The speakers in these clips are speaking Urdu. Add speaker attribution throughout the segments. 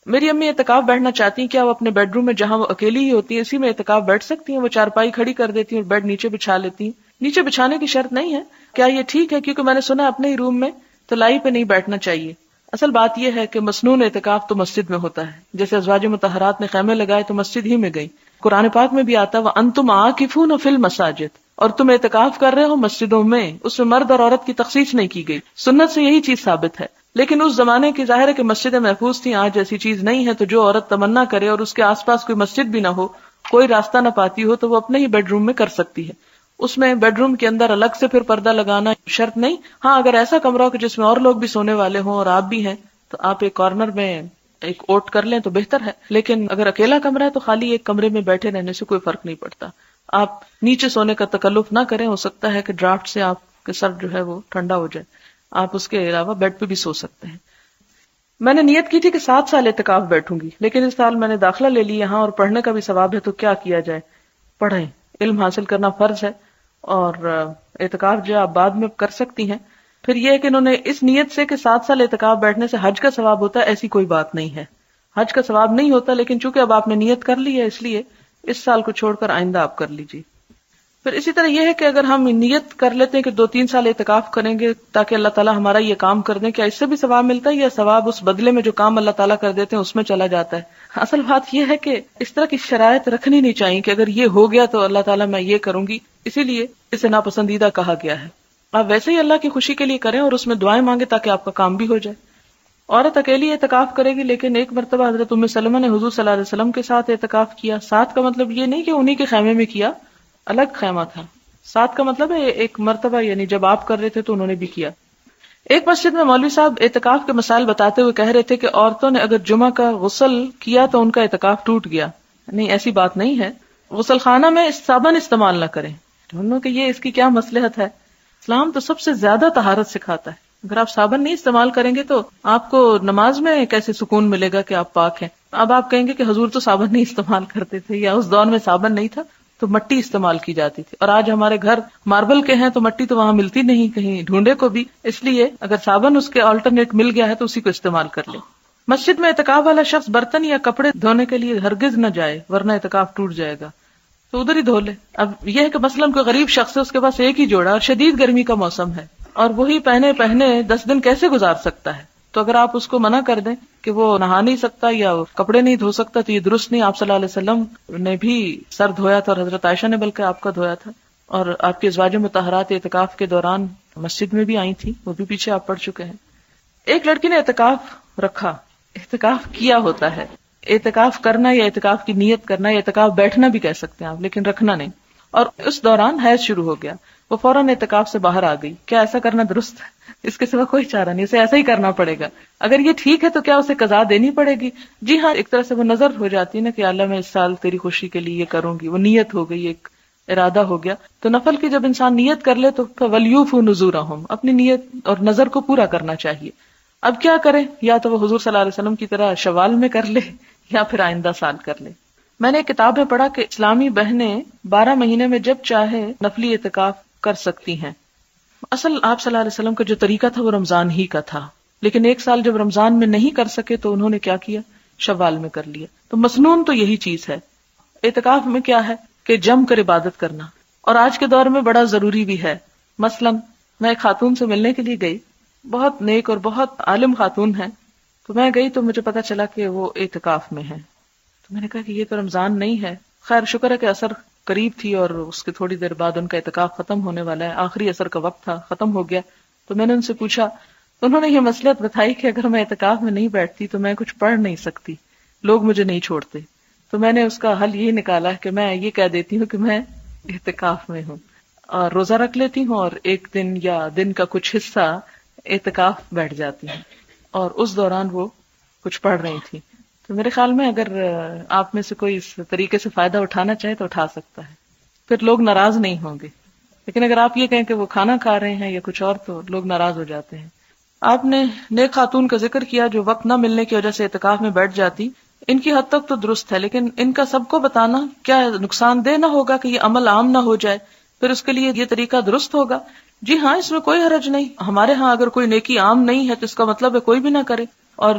Speaker 1: میری امی اعتکاف بیٹھنا چاہتی ہیں، کیا وہ اپنے بیڈ روم میں جہاں وہ اکیلی ہی ہوتی ہے اسی میں اعتکاف بیٹھ سکتی ہیں؟ وہ چارپائی کھڑی کر دیتی ہیں اور بیڈ نیچے بچھا لیتی ہیں. نیچے بچھانے کی شرط نہیں ہے. کیا یہ ٹھیک ہے؟ کیونکہ میں نے سنا اپنے ہی روم میں تلائی پہ نہیں بیٹھنا چاہیے. اصل بات یہ ہے کہ مسنون اعتکاف تو مسجد میں ہوتا ہے. جیسے ازواج مطہرات نے خیمے لگائے تو مسجد ہی میں گئی. قرآن پاک میں بھی آتا ہے وَأَنْتُمْ عَاكِفُونَ فِي الْمَسَاجِدِ، اور تم اعتکاف کر رہے ہو مسجدوں میں. اس میں مرد اور عورت کی تخصیص نہیں کی گئی. سنت سے یہی چیز ثابت ہے. لیکن اس زمانے کی ظاہر ہے کہ مسجدیں محفوظ تھیں، آج ایسی چیز نہیں ہے. تو جو عورت تمنا کرے اور اس کے آس پاس کوئی مسجد بھی نہ ہو، کوئی راستہ نہ پاتی ہو، تو وہ اپنے ہی بیڈ روم میں کر سکتی ہے. اس میں بیڈ روم کے اندر الگ سے پھر پردہ لگانا شرط نہیں. ہاں اگر ایسا کمرہ ہو کہ جس میں اور لوگ بھی سونے والے ہوں اور آپ بھی ہیں تو آپ ایک کارنر میں ایک اوٹ کر لیں تو بہتر ہے. لیکن اگر اکیلا کمرہ ہے تو خالی ایک کمرے میں بیٹھے رہنے سے کوئی فرق نہیں پڑتا. آپ نیچے سونے کا تکلف نہ کریں، ہو سکتا ہے کہ ڈرافٹ سے آپ کے سر جو ہے وہ ٹھنڈا ہو جائے. آپ اس کے علاوہ بیڈ پہ بھی سو سکتے ہیں. میں نے نیت کی تھی کہ 7 سال اعتکاف بیٹھوں گی، لیکن اس سال میں نے داخلہ لے لی یہاں اور پڑھنے کا بھی ثواب ہے، تو کیا کیا جائے؟ پڑھیں، علم حاصل کرنا فرض ہے، اور اعتکاف جو آپ بعد میں کر سکتی ہیں. پھر یہ ہے کہ انہوں نے اس نیت سے کہ 7 سال اعتکاف بیٹھنے سے حج کا ثواب ہوتا ہے، ایسی کوئی بات نہیں ہے. حج کا ثواب نہیں ہوتا، لیکن چونکہ اب آپ نے نیت کر لی ہے اس لیے اس سال کو چھوڑ کر آئندہ آپ کر لیجیے. پھر اسی طرح یہ ہے کہ اگر ہم نیت کر لیتے ہیں کہ 2-3 سال اعتکاف کریں گے تاکہ اللہ تعالیٰ ہمارا یہ کام کر دیں، کیا اس سے بھی ثواب ملتا ہے یا ثواب اس بدلے میں جو کام اللہ تعالیٰ کر دیتے ہیں اس میں چلا جاتا ہے؟ اصل بات یہ ہے کہ اس طرح کی شرائط رکھنی نہیں چاہیے کہ اگر یہ ہو گیا تو اللہ تعالیٰ میں یہ کروں گی، اسی لیے اسے ناپسندیدہ کہا گیا ہے. آپ ویسے ہی اللہ کی خوشی کے لیے کریں اور اس میں دعائیں مانگے تاکہ آپ کا کام بھی ہو جائے. عورت اکیلی اعتکاف کرے گی، لیکن ایک مرتبہ حضرت ام سلمہ نے حضور صلی اللہ علیہ وسلم کے ساتھ اعتکاف کیا. ساتھ کا مطلب یہ نہیں کہ انہی کے خیمے میں کیا، الگ خیمہ تھا. ساتھ کا مطلب ہے ایک مرتبہ، یعنی جب آپ کر رہے تھے تو انہوں نے بھی کیا. ایک مسجد میں مولوی صاحب اعتکاف کے مسائل بتاتے ہوئے کہہ رہے تھے کہ عورتوں نے اگر جمعہ کا غسل کیا تو ان کا اعتکاف ٹوٹ گیا. نہیں، ایسی بات نہیں ہے. غسل خانہ میں صابن استعمال نہ کریں. ڈھونڈو کہ یہ اس کی کیا مصلحت ہے. اسلام تو سب سے زیادہ طہارت سکھاتا ہے. اگر آپ صابن نہیں استعمال کریں گے تو آپ کو نماز میں کیسے سکون ملے گا کہ آپ پاک ہیں. اب آپ کہیں گے کہ حضور تو صابن نہیں استعمال کرتے تھے، یا اس دور میں صابن نہیں تھا تو مٹی استعمال کی جاتی تھی، اور آج ہمارے گھر ماربل کے ہیں تو مٹی تو وہاں ملتی نہیں کہیں ڈھونڈے کو بھی. اس لیے اگر صابن اس کے آلٹرنیٹ مل گیا ہے تو اسی کو استعمال کر لیں. مسجد میں اعتکاف والا شخص برتن یا کپڑے دھونے کے لیے ہرگز نہ جائے ورنہ اعتکاف ٹوٹ جائے گا، تو ادھر ہی دھو لے. اب یہ ہے کہ مثلاً کوئی غریب شخص ہے، اس کے پاس ایک ہی جوڑا اور شدید گرمی کا موسم ہے اور وہی پہنے 10 دن کیسے گزار سکتا ہے؟ تو اگر آپ اس کو منع کر دیں کہ وہ نہا نہیں سکتا یا کپڑے نہیں دھو سکتا تو یہ درست نہیں. آپ صلی اللہ علیہ وسلم نے بھی سر دھویا تھا اور حضرت عائشہ نے بلکہ آپ کا دھویا تھا، اور آپ کی ازواج مطہرات اعتکاف کے دوران مسجد میں بھی آئی تھی، وہ بھی پیچھے آپ پڑھ چکے ہیں. ایک لڑکی نے اعتکاف رکھا، اعتکاف کیا ہوتا ہے. اعتکاف کرنا یا اعتکاف کی نیت کرنا یا اعتکاف بیٹھنا بھی کہہ سکتے ہیں آپ، لیکن رکھنا نہیں. اور اس دوران حیض شروع ہو گیا، وہ فوراً اعتکاف سے باہر آ گئی. کیا ایسا کرنا درست ہے؟ اس کے سوا کوئی چارہ نہیں، اسے ایسا ہی کرنا پڑے گا. اگر یہ ٹھیک ہے تو کیا اسے قضا دینی پڑے گی؟ جی ہاں، ایک طرح سے وہ نظر ہو جاتی ہے نا کہ اللہ میں اس سال تیری خوشی کے لیے یہ کروں گی. وہ نیت ہو گئی، ایک ارادہ ہو گیا. تو نفل کی جب انسان نیت کر لے تو وَلْيُوفُوا نُذُورَهُمْ، اپنی نیت اور نظر کو پورا کرنا چاہیے. اب کیا کرے؟ یا تو وہ حضور صلی اللہ علیہ وسلم کی طرح شوال میں کر لے یا پھر آئندہ سال کر لے. میں نے ایک کتاب میں پڑھا کہ اسلامی بہنیں 12 مہینے میں جب چاہے نفلی اعتکاف کر سکتی ہیں. اصل آپ صلی اللہ علیہ وسلم کا جو طریقہ تھا وہ رمضان ہی کا تھا، لیکن ایک سال جب رمضان میں نہیں کر سکے تو انہوں نے کیا کیا؟ شوال میں کر لیا. تو مسنون تو یہی چیز ہے. اعتکاف میں کیا ہے کہ جم کر عبادت کرنا، اور آج کے دور میں بڑا ضروری بھی ہے. مثلا میں ایک خاتون سے ملنے کے لیے گئی، بہت نیک اور بہت عالم خاتون ہے. تو میں گئی تو مجھے پتا چلا کہ وہ اعتکاف میں ہے. تو میں نے کہا کہ یہ تو رمضان نہیں ہے. خیر شکر ہے کہ اثر قریب تھی اور اس کے تھوڑی دیر بعد ان کا اعتکاف ختم ہونے والا ہے، آخری اثر کا وقت تھا، ختم ہو گیا. تو میں نے ان سے پوچھا تو انہوں نے یہ مصلحت بتائی کہ اگر میں اعتکاف میں نہیں بیٹھتی تو میں کچھ پڑھ نہیں سکتی، لوگ مجھے نہیں چھوڑتے. تو میں نے اس کا حل یہی نکالا کہ میں یہ کہہ دیتی ہوں کہ میں اعتکاف میں ہوں اور روزہ رکھ لیتی ہوں اور ایک دن یا دن کا کچھ حصہ اعتکاف بیٹھ جاتی ہوں. اور اس دوران وہ کچھ پڑھ رہی تھی. تو میرے خیال میں اگر آپ میں سے کوئی اس طریقے سے فائدہ اٹھانا چاہے تو اٹھا سکتا ہے، پھر لوگ ناراض نہیں ہوں گے. لیکن اگر آپ یہ کہیں کہ وہ کھانا کھا رہے ہیں یا کچھ اور تو لوگ ناراض ہو جاتے ہیں. آپ نے نیک خاتون کا ذکر کیا جو وقت نہ ملنے کی وجہ سے اعتکاف میں بیٹھ جاتی. ان کی حد تک تو درست ہے، لیکن ان کا سب کو بتانا کیا نقصان دہ نہ ہوگا کہ یہ عمل عام نہ ہو جائے؟ پھر اس کے لیے یہ طریقہ درست ہوگا. جی ہاں، اس میں کوئی حرج نہیں. ہمارے ہاں اگر کوئی نیکی عام نہیں ہے تو اس کا مطلب ہے کوئی بھی نہ کرے. اور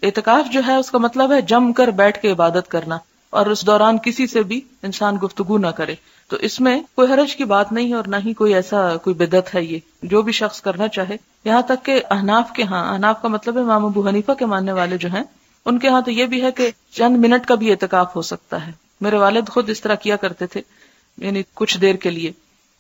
Speaker 1: اعتکاف جو ہے اس کا مطلب ہے جم کر بیٹھ کے عبادت کرنا، اور اس دوران کسی سے بھی انسان گفتگو نہ کرے. تو اس میں کوئی حرج کی بات نہیں ہے اور نہ ہی کوئی ایسا کوئی بدعت ہے. یہ جو بھی شخص کرنا چاہے، یہاں تک کہ احناف کا مطلب ہے امام ابو حنیفہ کے ماننے والے جو ہیں ان کے ہاں تو یہ بھی ہے کہ چند منٹ کا بھی اعتکاف ہو سکتا ہے. میرے والد خود اس طرح کیا کرتے تھے، یعنی کچھ دیر کے لیے.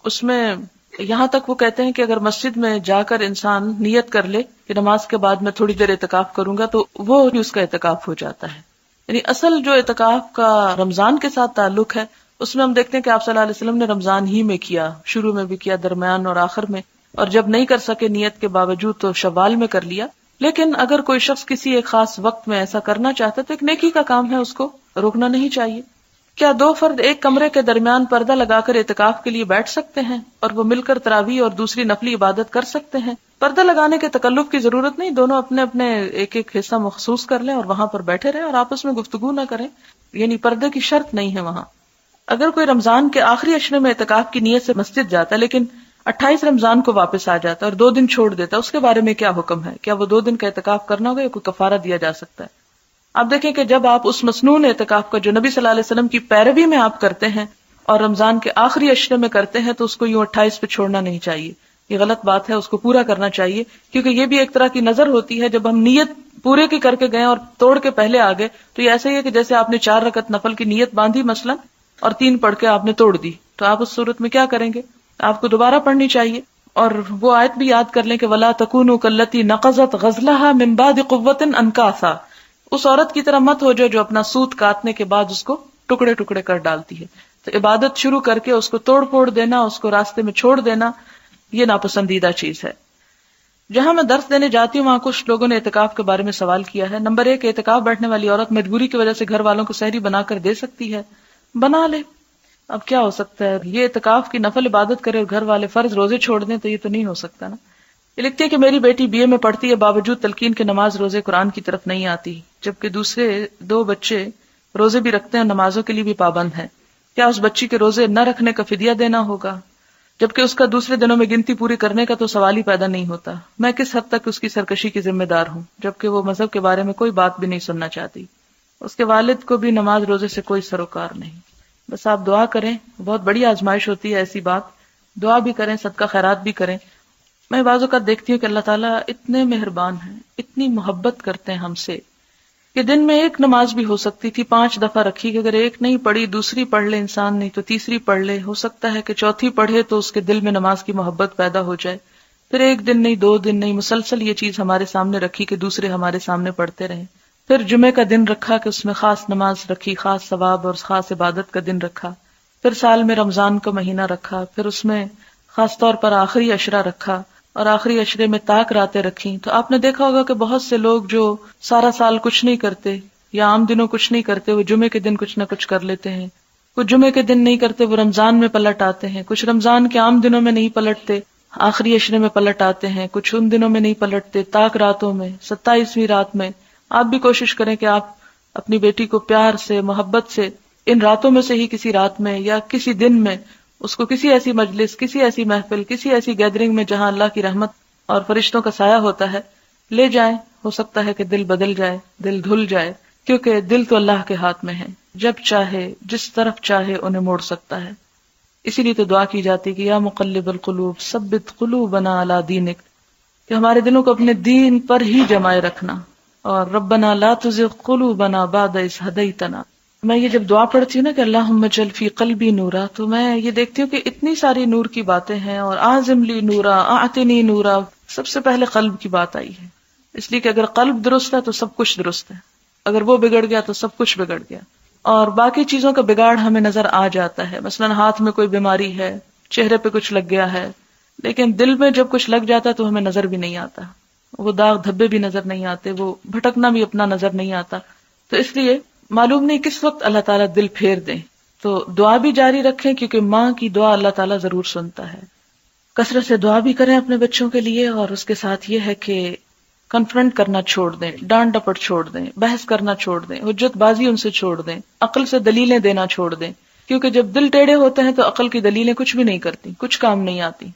Speaker 1: اس میں یہاں تک وہ کہتے ہیں کہ اگر مسجد میں جا کر انسان نیت کر لے کہ نماز کے بعد میں تھوڑی دیر اعتکاف کروں گا تو وہ بھی اس کا اعتکاف ہو جاتا ہے. یعنی اصل جو اعتکاف کا رمضان کے ساتھ تعلق ہے اس میں ہم دیکھتے ہیں کہ آپ صلی اللہ علیہ وسلم نے رمضان ہی میں کیا، شروع میں بھی کیا، درمیان اور آخر میں، اور جب نہیں کر سکے نیت کے باوجود تو شوال میں کر لیا. لیکن اگر کوئی شخص کسی ایک خاص وقت میں ایسا کرنا چاہتا ہے تو ایک نیکی کا کام ہے، اس کو روکنا نہیں چاہیے. کیا دو فرد ایک کمرے کے درمیان پردہ لگا کر اعتکاف کے لیے بیٹھ سکتے ہیں اور وہ مل کر تراویح اور دوسری نفلی عبادت کر سکتے ہیں؟ پردہ لگانے کے تکلف کی ضرورت نہیں، دونوں اپنے اپنے ایک ایک حصہ مخصوص کر لیں اور وہاں پر بیٹھے رہیں اور آپس میں گفتگو نہ کریں. یعنی پردے کی شرط نہیں ہے وہاں. اگر کوئی رمضان کے آخری عشرے میں اعتکاف کی نیت سے مسجد جاتا ہے لیکن 28 رمضان کو واپس آ جاتا ہے اور 2 دن چھوڑ دیتا ہے، اس کے بارے میں کیا حکم ہے؟ کیا وہ 2 دن کا اعتکاف کرنا ہوگا یا کوئی کفارہ دیا جا سکتا ہے؟ آپ دیکھیں کہ جب آپ اس مسنون اعتکاف کا جو نبی صلی اللہ علیہ وسلم کی پیروی میں آپ کرتے ہیں اور رمضان کے آخری عشرے میں کرتے ہیں تو اس کو یوں 28 پہ چھوڑنا نہیں چاہیے. یہ غلط بات ہے، اس کو پورا کرنا چاہیے، کیونکہ یہ بھی ایک طرح کی نظر ہوتی ہے. جب ہم نیت پورے کی کر کے گئے اور توڑ کے پہلے آ گئے تو یہ ایسا ہی ہے کہ جیسے آپ نے 4 رکعت نفل کی نیت باندھی مثلا اور 3 پڑھ کے آپ نے توڑ دی. تو آپ اس صورت میں کیا کریں گے؟ آپ کو دوبارہ پڑھنی چاہیے. اور وہ آیت بھی یاد کر لیں کہ وَلَا تَكُونُوا كَالَّتِي نَقَضَتْ غَزْلَهَا مِن بَعْدِ قُوَّةٍ أَنْكَاثًا. اس عورت کی طرح مت ہو جو اپنا سوت کاٹنے کے بعد اس کو ٹکڑے ٹکڑے کر ڈالتی ہے. تو عبادت شروع کر کے اس کو توڑ پھوڑ دینا، اس کو راستے میں چھوڑ دینا، یہ ناپسندیدہ چیز ہے. جہاں میں درس دینے جاتی ہوں وہاں کچھ لوگوں نے اعتکاف کے بارے میں سوال کیا ہے. نمبر 1، اعتکاف بیٹھنے والی عورت مجبوری کی وجہ سے گھر والوں کو سحری بنا کر دے سکتی ہے؟ بنا لے، اب کیا ہو سکتا ہے. یہ اعتکاف کی نفل عبادت کرے اور گھر والے فرض روزے چھوڑ دیں تو یہ تو نہیں ہو سکتا نا. یہ لکھتی ہے کہ میری بیٹی BA میں پڑھتی ہے، باوجود تلقین کے نماز روزے قرآن کی طرف نہیں آتی، جبکہ دوسرے 2 بچے روزے بھی رکھتے ہیں اور نمازوں کے لیے بھی پابند ہیں. کیا اس بچی کے روزے نہ رکھنے کا فدیہ دینا ہوگا؟ جبکہ اس کا دوسرے دنوں میں گنتی پوری کرنے کا تو سوال ہی پیدا نہیں ہوتا. میں کس حد تک اس کی سرکشی کی ذمہ دار ہوں جبکہ وہ مذہب کے بارے میں کوئی بات بھی نہیں سننا چاہتی. اس کے والد کو بھی نماز روزے سے کوئی سروکار نہیں. بس آپ دعا کریں، بہت بڑی آزمائش ہوتی ہے ایسی بات. دعا بھی کریں، صدقہ خیرات بھی کریں. میں بعض اوقات دیکھتی ہوں کہ اللہ تعالیٰ اتنے مہربان ہیں، اتنی محبت کرتے ہیں ہم سے کہ دن میں 1 نماز بھی ہو سکتی تھی 5 دفعہ رکھی، کہ اگر 1 نہیں پڑھی دوسری پڑھ لے انسان، نہیں تو تیسری پڑھ لے، ہو سکتا ہے کہ چوتھی پڑھے تو اس کے دل میں نماز کی محبت پیدا ہو جائے. پھر 1 دن نہیں 2 دن نہیں، مسلسل یہ چیز ہمارے سامنے رکھی کہ دوسرے ہمارے سامنے پڑھتے رہیں. پھر جمعے کا دن رکھا کہ اس میں خاص نماز رکھی، خاص ثواب اور خاص عبادت کا دن رکھا. پھر سال میں رمضان کا مہینہ رکھا، پھر اس میں خاص طور پر آخری عشرہ رکھا اور آخری عشرے میں طاق راتیں رکھی. تو آپ نے دیکھا ہوگا کہ بہت سے لوگ جو سارا سال کچھ نہیں کرتے یا عام دنوں کچھ نہیں کرتے، وہ جمعے کے دن کچھ نہ کچھ کر لیتے ہیں. کچھ جمعے کے دن نہیں کرتے، وہ رمضان میں پلٹ آتے ہیں. کچھ رمضان کے عام دنوں میں نہیں پلٹتے، آخری عشرے میں پلٹ آتے ہیں. کچھ ان دنوں میں نہیں پلٹتے، طاق راتوں میں، 27ویں رات میں. آپ بھی کوشش کریں کہ آپ اپنی بیٹی کو پیار سے، محبت سے ان راتوں میں سے ہی کسی رات میں یا کسی دن میں اس کو کسی ایسی مجلس، کسی ایسی محفل، کسی ایسی گیدرنگ میں جہاں اللہ کی رحمت اور فرشتوں کا سایہ ہوتا ہے لے جائیں. ہو سکتا ہے کہ دل بدل جائے، دل دھل جائے، کیونکہ دل تو اللہ کے ہاتھ میں ہے، جب چاہے جس طرف چاہے انہیں موڑ سکتا ہے. اسی لیے تو دعا کی جاتی کہ یا مقلب القلوب ثبت قلوبنا علی دینک، کہ ہمارے دلوں کو اپنے دین پر ہی جمائے رکھنا. اور ربنا لا تزغ قلوبنا بعد اذ ہدیتنا. میں یہ جب دعا پڑھتی ہوں نا کہ اللہم اجعل فی قلبی نورا، تو میں یہ دیکھتی ہوں کہ اتنی ساری نور کی باتیں ہیں، اور اعظم لی نورا اعطنی نورا، سب سے پہلے قلب کی بات آئی ہے. اس لیے کہ اگر قلب درست ہے تو سب کچھ درست ہے، اگر وہ بگڑ گیا تو سب کچھ بگڑ گیا. اور باقی چیزوں کا بگاڑ ہمیں نظر آ جاتا ہے، مثلا ہاتھ میں کوئی بیماری ہے، چہرے پہ کچھ لگ گیا ہے، لیکن دل میں جب کچھ لگ جاتا ہے تو ہمیں نظر بھی نہیں آتا، وہ داغ دھبے بھی نظر نہیں آتے، وہ بھٹکنا بھی اپنا نظر نہیں آتا. تو اس لیے معلوم نہیں کس وقت اللہ تعالیٰ دل پھیر دیں. تو دعا بھی جاری رکھیں، کیونکہ ماں کی دعا اللہ تعالیٰ ضرور سنتا ہے. کثرت سے دعا بھی کریں اپنے بچوں کے لیے، اور اس کے ساتھ یہ ہے کہ کنفرنٹ کرنا چھوڑ دیں، ڈانٹ ڈپٹ چھوڑ دیں، بحث کرنا چھوڑ دیں، حجت بازی ان سے چھوڑ دیں، عقل سے دلیلیں دینا چھوڑ دیں. کیونکہ جب دل ٹیڑھے ہوتے ہیں تو عقل کی دلیلیں کچھ بھی نہیں کرتی، کچھ کام نہیں آتی.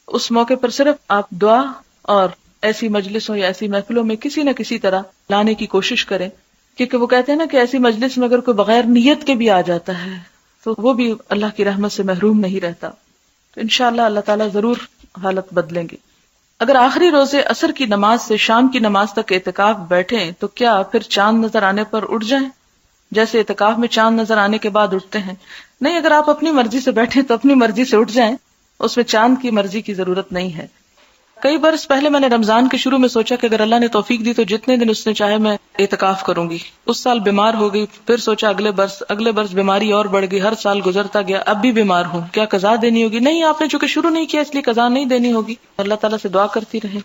Speaker 1: اس موقع پر صرف آپ دعا اور ایسی مجلسوں یا ایسی محفلوں میں کسی نہ کسی طرح لانے کی کوشش کریں، کیونکہ وہ کہتے ہیں نا کہ ایسی مجلس میں اگر کوئی بغیر نیت کے بھی آ جاتا ہے تو وہ بھی اللہ کی رحمت سے محروم نہیں رہتا. تو انشاءاللہ اللہ تعالیٰ ضرور حالت بدلیں گے. اگر آخری روزے عصر کی نماز سے شام کی نماز تک اعتکاف بیٹھیں تو کیا پھر چاند نظر آنے پر اٹھ جائیں، جیسے اعتکاف میں چاند نظر آنے کے بعد اٹھتے ہیں؟ نہیں، اگر آپ اپنی مرضی سے بیٹھیں تو اپنی مرضی سے اٹھ جائیں، اس میں چاند کی مرضی کی ضرورت نہیں ہے. کئی برس پہلے میں نے رمضان کے شروع میں سوچا کہ اگر اللہ نے توفیق دی تو جتنے دن اس نے چاہے میں اعتکاف کروں گی. اس سال بیمار ہو گئی، پھر سوچا اگلے برس بیماری اور بڑھ گئی، ہر سال گزرتا گیا، اب بھی بیمار ہوں، کیا قضا دینی ہوگی؟ نہیں، آپ نے چونکہ شروع نہیں کیا اس لیے قضا نہیں دینی ہوگی. اللہ تعالیٰ سے دعا کرتی رہیں.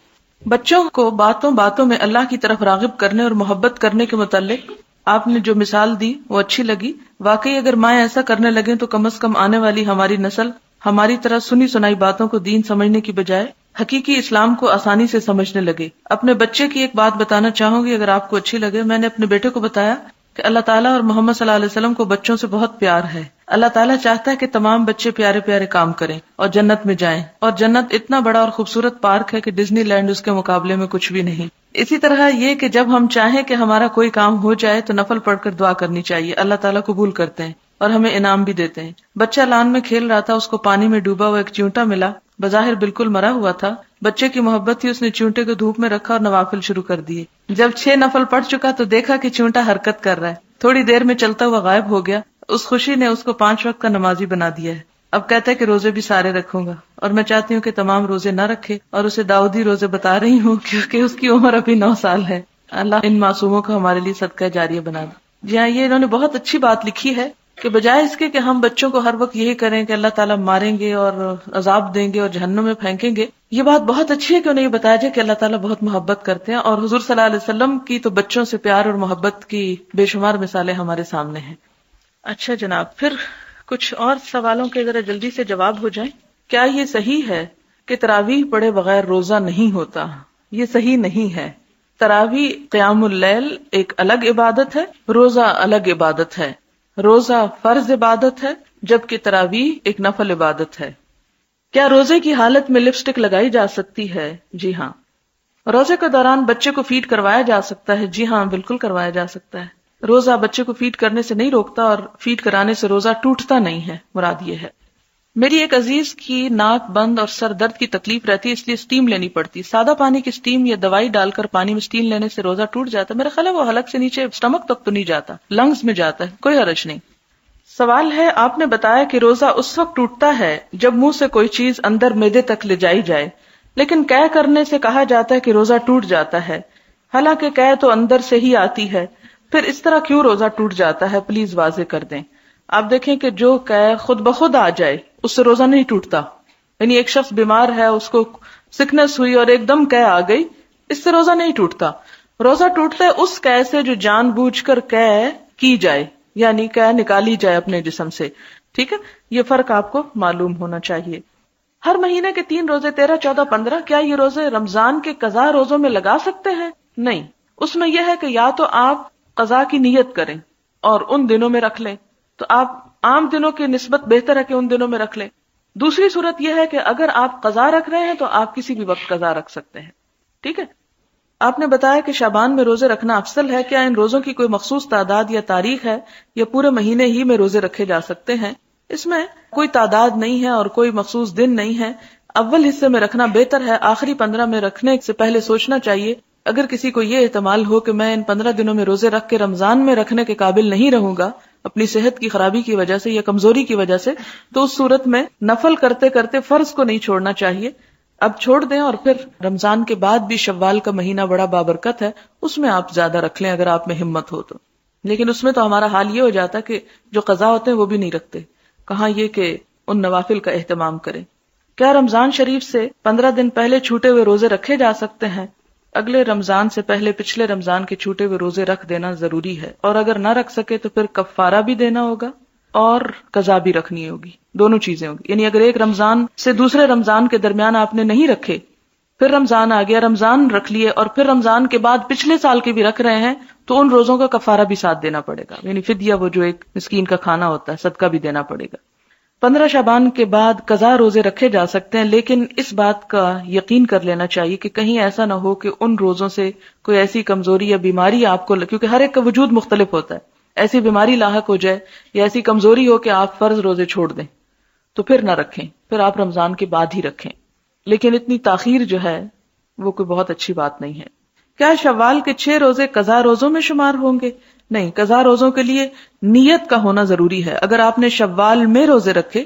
Speaker 1: بچوں کو باتوں باتوں میں اللہ کی طرف راغب کرنے اور محبت کرنے کے متعلق آپ نے جو مثال دی وہ اچھی لگی. واقعی اگر مائیں ایسا کرنے لگیں تو کم از کم آنے والی ہماری نسل ہماری طرح سنی سنائی باتوں کو دین سمجھنے کی بجائے حقیقی اسلام کو آسانی سے سمجھنے لگے. اپنے بچے کی ایک بات بتانا چاہوں گی اگر آپ کو اچھی لگے. میں نے اپنے بیٹے کو بتایا کہ اللہ تعالیٰ اور محمد صلی اللہ علیہ وسلم کو بچوں سے بہت پیار ہے. اللہ تعالیٰ چاہتا ہے کہ تمام بچے پیارے پیارے کام کریں اور جنت میں جائیں، اور جنت اتنا بڑا اور خوبصورت پارک ہے کہ ڈزنی لینڈ اس کے مقابلے میں کچھ بھی نہیں. اسی طرح یہ کہ جب ہم چاہیں کہ ہمارا کوئی کام ہو جائے تو نفل پڑھ کر دعا کرنی چاہیے، اللہ تعالیٰ قبول کرتے ہیں اور ہمیں انعام بھی دیتے ہیں. بچہ لان میں کھیل رہا تھا، اس کو پانی میں ڈوبا ہوا ایک چیونٹا ملا، بظاہر بالکل مرا ہوا تھا. بچے کی محبت تھی، اس نے چیونٹے کو دھوپ میں رکھا اور نوافل شروع کر دیے. جب 6 نفل پڑھ چکا تو دیکھا کہ چیونٹا حرکت کر رہا ہے، تھوڑی دیر میں چلتا ہوا غائب ہو گیا. اس خوشی نے اس کو 5 وقت کا نمازی بنا دیا ہے. اب کہتا ہے کہ روزے بھی سارے رکھوں گا، اور میں چاہتی ہوں کہ تمام روزے نہ رکھے، اور اسے داؤدی روزے بتا رہی ہوں کیونکہ اس کی عمر ابھی 9 سال ہے. اللہ ان معصوموں کو ہمارے لیے صدقہ جاریہ بنا دے. جی ہاں، یہ انہوں نے بہت اچھی بات لکھی ہے کہ بجائے اس کے کہ ہم بچوں کو ہر وقت یہی کریں کہ اللہ تعالیٰ ماریں گے اور عذاب دیں گے اور جہنم میں پھینکیں گے، یہ بات بہت اچھی ہے کہ انہیں یہ بتایا جائے کہ اللہ تعالیٰ بہت محبت کرتے ہیں، اور حضور صلی اللہ علیہ وسلم کی تو بچوں سے پیار اور محبت کی بے شمار مثالیں ہمارے سامنے ہیں. اچھا جناب، پھر کچھ اور سوالوں کے ذرا جلدی سے جواب ہو جائیں. کیا یہ صحیح ہے کہ تراویح پڑھے بغیر روزہ نہیں ہوتا؟ یہ صحیح نہیں ہے. تراویح قیام اللیل ایک الگ عبادت ہے، روزہ الگ عبادت ہے. روزہ فرض عبادت ہے جبکہ تراویح ایک نفل عبادت ہے. کیا روزے کی حالت میں لپسٹک لگائی جا سکتی ہے؟ جی ہاں. روزے کے دوران بچے کو فیڈ کروایا جا سکتا ہے؟ جی ہاں، بالکل کروایا جا سکتا ہے. روزہ بچے کو فیڈ کرنے سے نہیں روکتا، اور فیڈ کرانے سے روزہ ٹوٹتا نہیں ہے، مراد یہ ہے. میری ایک عزیز کی ناک بند اور سر درد کی تکلیف رہتی ہے، اس لیے اسٹیم لینی پڑتی. سادہ پانی کی اسٹیم یا دوائی ڈال کر پانی میں اسٹیم لینے سے روزہ ٹوٹ جاتا ہے؟ میرا خیال ہے وہ حلق سے نیچے اسٹمک تک تو نہیں جاتا، لنگز میں جاتا ہے، کوئی حرج نہیں. سوال ہے، آپ نے بتایا کہ روزہ اس وقت ٹوٹتا ہے جب منہ سے کوئی چیز اندر معدے تک لے جائی جائے، لیکن قے کرنے سے کہا جاتا ہے کہ روزہ ٹوٹ جاتا ہے، حالانکہ قے تو اندر سے ہی آتی ہے، پھر اس طرح کیوں روزہ ٹوٹ جاتا ہے؟ پلیز واضح کر دیں. آپ دیکھیں کہ جو قے خود بخود آ جائے اس سے روزہ نہیں ٹوٹتا. یعنی ایک شخص بیمار ہے، اس کو سکنس ہوئی اور ایک دم قے آ گئی، اس سے روزہ نہیں ٹوٹتا. روزہ ٹوٹتا ہے اس قے سے جو جان بوجھ کر قے کی جائے، یعنی قے نکالی جائے اپنے جسم سے. ٹھیک ہے، یہ فرق آپ کو معلوم ہونا چاہیے. ہر مہینے کے 3 روزے 13، 14، 15، کیا یہ روزے رمضان کے قضا روزوں میں لگا سکتے ہیں؟ نہیں. اس میں یہ ہے کہ یا تو آپ قضا کی نیت کریں اور ان دنوں میں رکھ لیں، تو آپ عام دنوں کی نسبت بہتر ہے کہ ان دنوں میں رکھ لیں. دوسری صورت یہ ہے کہ اگر آپ قضا رکھ رہے ہیں تو آپ کسی بھی وقت قضا رکھ سکتے ہیں. ٹھیک ہے. آپ نے بتایا کہ شعبان میں روزے رکھنا افضل ہے. کیا ان روزوں کی کوئی مخصوص تعداد یا تاریخ ہے یا پورے مہینے ہی میں روزے رکھے جا سکتے ہیں؟ اس میں کوئی تعداد نہیں ہے اور کوئی مخصوص دن نہیں ہے. اول حصے میں رکھنا بہتر ہے، آخری 15 میں رکھنے سے پہلے سوچنا چاہیے. اگر کسی کو یہ احتمال ہو کہ میں ان 15 دنوں میں روزے رکھ کے رمضان میں رکھنے کے قابل نہیں رہوں گا اپنی صحت کی خرابی کی وجہ سے یا کمزوری کی وجہ سے، تو اس صورت میں نفل کرتے کرتے فرض کو نہیں چھوڑنا چاہیے. اب چھوڑ دیں، اور پھر رمضان کے بعد بھی شوال کا مہینہ بڑا بابرکت ہے، اس میں آپ زیادہ رکھ لیں اگر آپ میں ہمت ہو تو. لیکن اس میں تو ہمارا حال یہ ہو جاتا کہ جو قضا ہوتے ہیں وہ بھی نہیں رکھتے، کہاں یہ کہ ان نوافل کا اہتمام کریں. کیا رمضان شریف سے 15 دن پہلے چھوٹے ہوئے روزے رکھے جا سکتے ہیں؟ اگلے رمضان سے پہلے پچھلے رمضان کے چھوٹے ہوئے روزے رکھ دینا ضروری ہے، اور اگر نہ رکھ سکے تو پھر کفارہ بھی دینا ہوگا اور قضا بھی رکھنی ہوگی، دونوں چیزیں ہوگی. یعنی اگر ایک رمضان سے دوسرے رمضان کے درمیان آپ نے نہیں رکھے، پھر رمضان آ گیا، رمضان رکھ لیے، اور پھر رمضان کے بعد پچھلے سال کے بھی رکھ رہے ہیں، تو ان روزوں کا کفارہ بھی ساتھ دینا پڑے گا. یعنی فدیہ، وہ جو ایک مسکین کا کھانا ہوتا ہے، صدقہ بھی دینا پڑے گا. 15 شعبان کے بعد قضا روزے رکھے جا سکتے ہیں، لیکن اس بات کا یقین کر لینا چاہیے کہ کہیں ایسا نہ ہو کہ ان روزوں سے کوئی ایسی کمزوری یا بیماری آپ کو، کیونکہ ہر ایک کا وجود مختلف ہوتا ہے، ایسی بیماری لاحق ہو جائے یا ایسی کمزوری ہو کہ آپ فرض روزے چھوڑ دیں تو پھر نہ رکھیں، پھر آپ رمضان کے بعد ہی رکھیں. لیکن اتنی تاخیر جو ہے وہ کوئی بہت اچھی بات نہیں ہے. کیا شوال کے 6 روزے قضا روزوں میں شمار ہوں گے؟ نہیں، قضا روزوں کے لیے نیت کا ہونا ضروری ہے. اگر آپ نے شوال میں روزے رکھے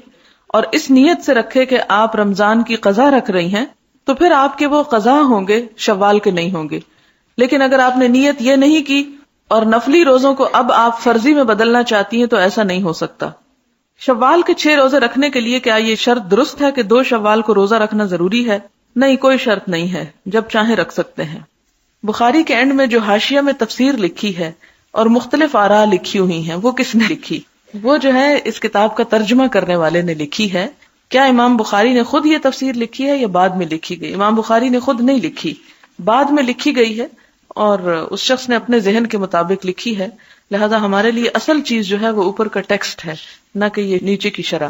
Speaker 1: اور اس نیت سے رکھے کہ آپ رمضان کی قضا رکھ رہی ہیں تو پھر آپ کے وہ قضا ہوں گے، شوال کے نہیں ہوں گے. لیکن اگر آپ نے نیت یہ نہیں کی اور نفلی روزوں کو اب آپ فرضی میں بدلنا چاہتی ہیں تو ایسا نہیں ہو سکتا. شوال کے 6 روزے رکھنے کے لیے کیا یہ شرط درست ہے کہ 2 شوال کو روزہ رکھنا ضروری ہے؟ نہیں، کوئی شرط نہیں ہے، جب چاہیں رکھ سکتے ہیں. بخاری کے اینڈ میں جو حاشیہ میں تفسیر لکھی ہے اور مختلف آراء لکھی ہوئی ہیں، وہ کس نے لکھی؟ وہ جو ہے اس کتاب کا ترجمہ کرنے والے نے لکھی ہے. کیا امام بخاری نے خود یہ تفسیر لکھی ہے یا بعد میں لکھی گئی؟ امام بخاری نے خود نہیں لکھی، بعد میں لکھی گئی ہے اور اس شخص نے اپنے ذہن کے مطابق لکھی ہے. لہذا ہمارے لیے اصل چیز جو ہے وہ اوپر کا ٹیکسٹ ہے، نہ کہ یہ نیچے کی شرح.